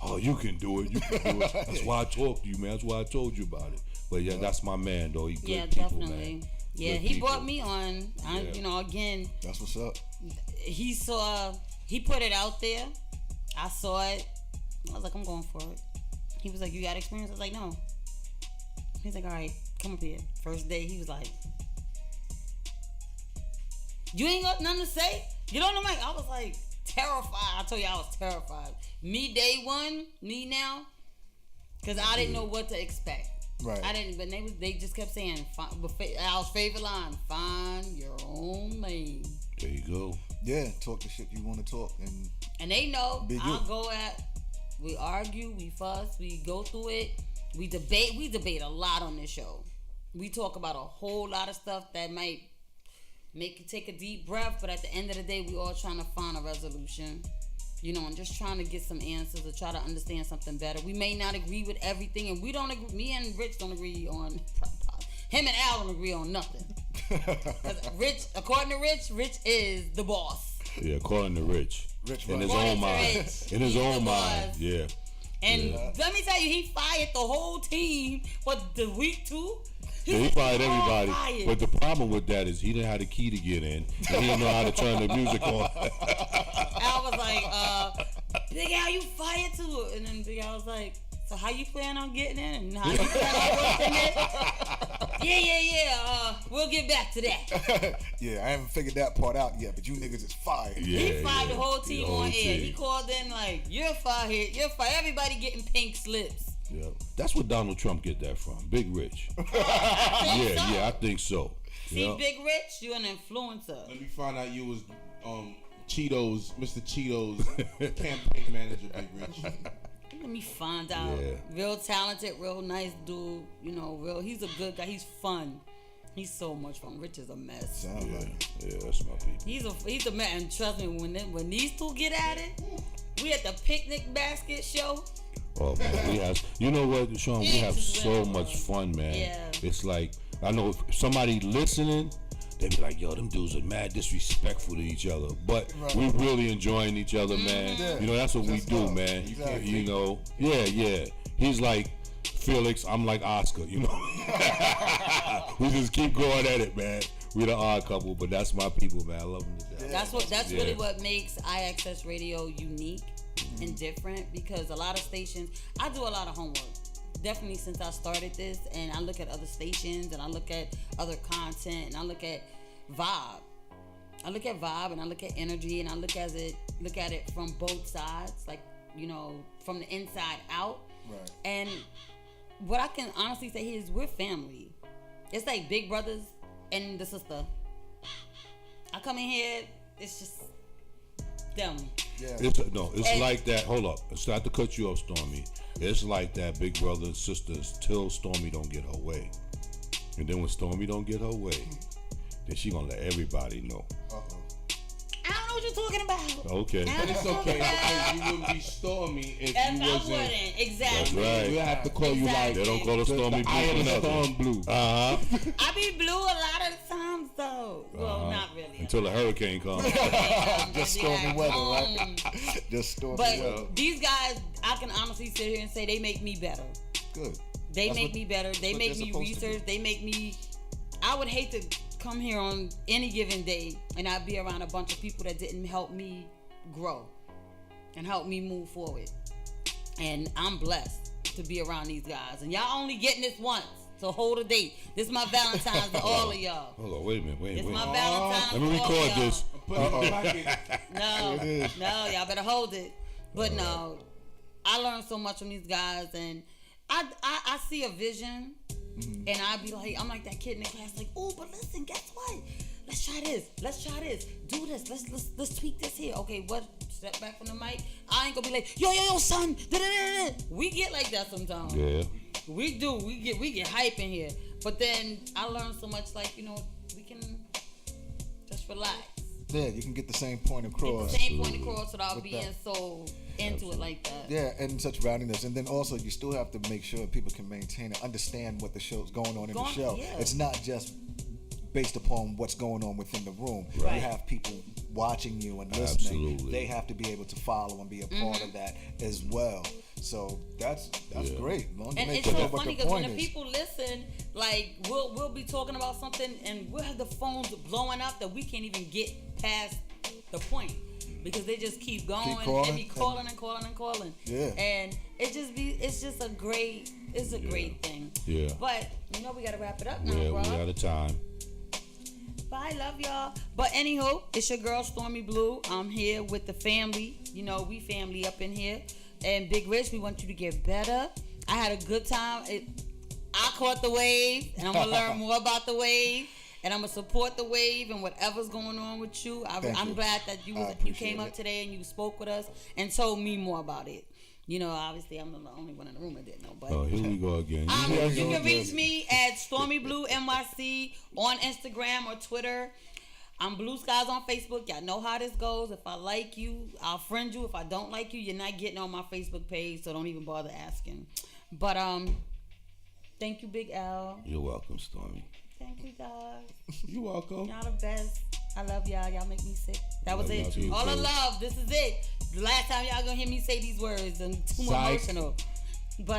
Oh, you can do it. You can do it. That's why I talked to you, man. That's why I told you about it. But yeah, that's my man, though. He good Yeah, people, definitely. man. Yeah, Good he people. brought me on. Yeah. You know, again, That's what's up. he put it out there. I saw it. I was like, I'm going for it. He was like, you got experience? I was like, no. He's like, all right, come up here. First day, he was like, you ain't got nothing to say? Get on the mic. I was like, terrified. I told you I was terrified. Me day one, me now, because I didn't know what to expect. Right. I didn't, but they just kept saying, Al's favorite line, find your own lane. There you go. Yeah, talk the shit you want to talk. And they know Be I'll you. go at, we argue, we fuss, we go through it, we debate a lot on this show. We talk about a whole lot of stuff that might make you take a deep breath, but at the end of the day, we all trying to find a resolution. You know, and just trying to get some answers or try to understand something better. We may not agree with everything, and we don't agree. Me and Rich don't agree on. Him and Al don't agree on nothing. 'Cause Rich, according to Rich is the boss. Yeah, according to Rich. In his According own to mind. Rich, In his he's own the mind. boss. Yeah. And let me tell you, he fired the whole team. What, the week 2? Yeah, he fired everybody. fired. But the problem with that is he didn't have the key to get in. And he didn't know how to turn the music on. Al was was like, Big Al, you fired too. And then Big Al was like, so how you plan on getting in? And how you plan on working it? Yeah. We'll get back to that. Yeah, I haven't figured that part out yet, but you niggas is fired. He fired the whole team on air. He called in like, you're fired. Everybody getting pink slips. Yeah, that's where Donald Trump get that from. Big Rich. I think so. See, Big Rich, you an influencer. Let me find out you was Cheetos, Mr. Cheetos campaign manager, Big Rich. Let me find out. Yeah. Real talented, real nice dude. You know, he's a good guy. He's fun. He's so much fun. Rich is a mess. Yeah, that's my people. He's a man. And trust me, when these two get at it, we at the picnic basket show. Oh man, we have. You know what, Sean? We have so much fun, man. Yeah. It's like, I know if somebody listening, they be like, yo, them dudes are mad disrespectful to each other. But we really enjoying each other, man. Yeah. You know, that's what we do, man. Exactly. You know, yeah. He's like Felix, I'm like Oscar, you know. We just keep going at it, man. We're the odd couple, but that's my people, man. I love them to death. That's really what makes IXS Radio unique and different, because a lot of stations, I do a lot of homework. Definitely since I started this, and I look at other stations and I look at other content and I look at vibe. I look at vibe and I look at energy and I look at it from both sides, like, you know, from the inside out. Right. And what I can honestly say here is we're family. It's like big brothers and the sister. I come in here, it's just them. Yeah. It's like that. Hold up. It's not to cut you off, Stormy. It's like that, big brother and sisters, till Stormy don't get her way. And then when Stormy don't get her way, then she gonna let everybody know. I don't know what you're talking about. Okay. But it's okay because you wouldn't be Stormy if you I wasn't. wouldn't. Exactly. That's right. We have to call you like They don't call her Stormy Blue I am for nothing. Storm Blue. Uh-huh. I be blue a lot of the times though. Well, not really. Until the hurricane comes. Just stormy weather, right? Just stormy weather. But these guys, I can honestly sit here and say they make me better. Good. They make me better. They make me research. They make me. I would hate to come here on any given day and I'd be around a bunch of people that didn't help me grow and help me move forward. And I'm blessed to be around these guys. And y'all only getting this once. So hold a date. This is my Valentine's to all of y'all. Hold on, wait a minute. This is my Valentine's Let me to all of record this. No, y'all better hold it. But no, I learned so much from these guys, and I see a vision, and I'm like that kid in the class, like, oh, but listen, guess what? Let's try this. Do this. Let's tweak this here. Okay, what? Step back from the mic. I ain't gonna be like, yo, son. Da-da-da-da. We get like that sometimes. Yeah. We do. We get hype in here. But then I learned so much, like, you know, we can just relax. Yeah, you can get the same point across. Get the same point across without being so into it like that. Yeah, and such rowdiness. And then also you still have to make sure people can maintain and understand what the show's going on in the show. Yeah. It's not just based upon what's going on within the room. Right. You have people watching you and listening. Absolutely. They have to be able to follow and be a part of that as well. So that's great. And it's so funny because when the people listen, like we'll be talking about something and we'll have the phones blowing up that we can't even get past the point because they just keep going. They be calling and calling. Yeah. And it's just a great thing. Yeah. But you know we gotta wrap it up now, Yeah, bro. we out of time. Bye, love y'all. But anywho, it's your girl Stormy Blue. I'm here with the family. You know, we family up in here. And Big Rich, we want you to get better. I had a good time. I caught the wave, and I'm gonna learn more about the wave, and I'm gonna support the wave and whatever's going on with you. I'm glad that you came up today and you spoke with us and told me more about it. You know, obviously I'm the only one in the room that didn't know. But here we go again. you can reach me at Stormy Blue NYC on Instagram or Twitter. I'm Blue Skies on Facebook. Y'all know how this goes. If I like you, I'll friend you. If I don't like you, you're not getting on my Facebook page, so don't even bother asking. But thank you, Big Al. You're welcome, Stormy. Thank you, guys. You're welcome. Y'all the best. I love y'all. Y'all make me sick. That was it. All the love. This is it. The last time y'all gonna hear me say these words. I'm too emotional. But go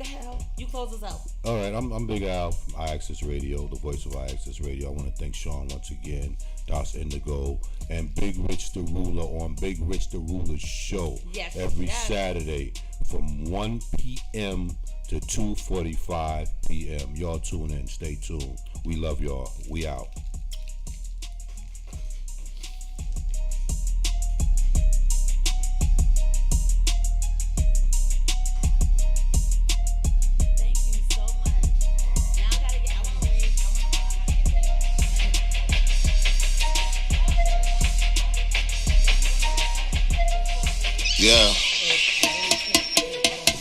ahead, Al. You close us out. All right, I'm Big Al from iAccess Radio, the voice of iAccess Radio. I want to thank Sean once again, Das Indigo, and Big Rich the Ruler on Big Rich the Ruler's show every Saturday from 1 p.m. to 2:45 p.m. Y'all tune in. Stay tuned. We love y'all. We out. Yeah.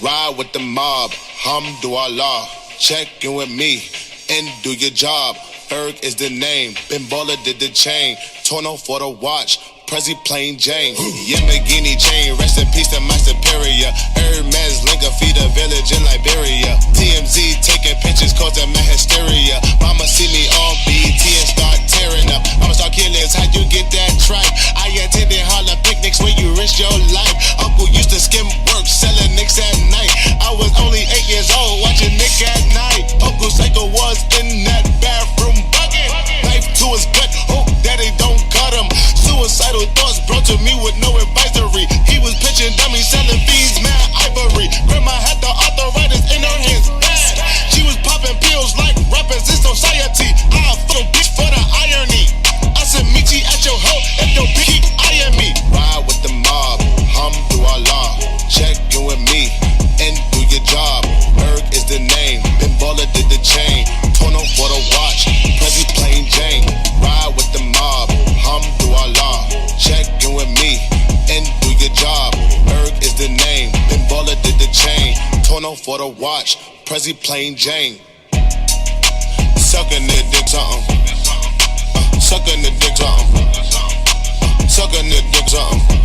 Ride with the mob, Hamdulillah. Check in with me and do your job. Erg is the name, Ben Baller did the chain. Torno for the watch, Prezi plain Jane. Yamagini chain, rest in peace to my superior. Hermes Linka feed a village in Liberia. TMZ taking pictures causing my hysteria. Mama see me on BT and start tearing up. I'ma start killing, how you get that tripe? I attended Harlem picnics where you risk your life. Uncle used to skim work, selling nicks at night. I was only 8 years old, watching Nick at night. Uncle Psycho was in that bathroom bucket. Knife to his gut, hope that they don't cut him. Suicidal thoughts brought to me with no advisory. He was pitching dummies, selling fiends, mad ivory. Grandma had the arthritis in her hands, bad. She was popping pills like rappers in society. I full bitch for the irony. I said meet you at your hoe if your bitch keep eyeing me. Ride with the mob, Hamdulillah. Check in with me and do your job. Erg is the name, Ben Baller did the chain. Torno for the watch, Prezi plain Jane. Ride with the mob, Hamdulillah. Check in with me and do your job. Erg is the name, Ben Baller did the chain. Torno for the watch, Prezi plain Jane. Sucking the dick something. Sucking the dick something. Sucking the dick something.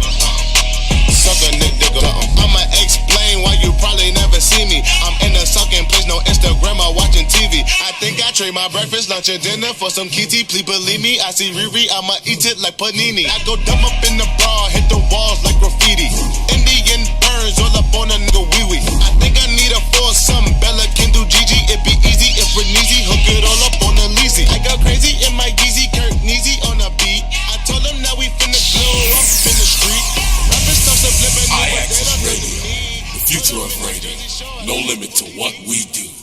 Sucking the dick something. I'ma explain why you probably never see me. I'm in a sucking place, no Instagram or watching TV. I think I trade my breakfast, lunch, and dinner for some kitty. Please believe me, I see Riri, I'ma eat it like panini. I go dumb up in the bra, hit the walls like graffiti. Indian burns all up on a nigga wee-wee. I think I need a foursome, Bella can do Gigi. It be easy if we're easy, hook it all up on the leasy. I go crazy in my Yeezy, Kirk Neezy on a beat. I told them now we finna blow up in the street. Rappers stop subliminal, but they don't Radio, the future of radio. No limit to what we do.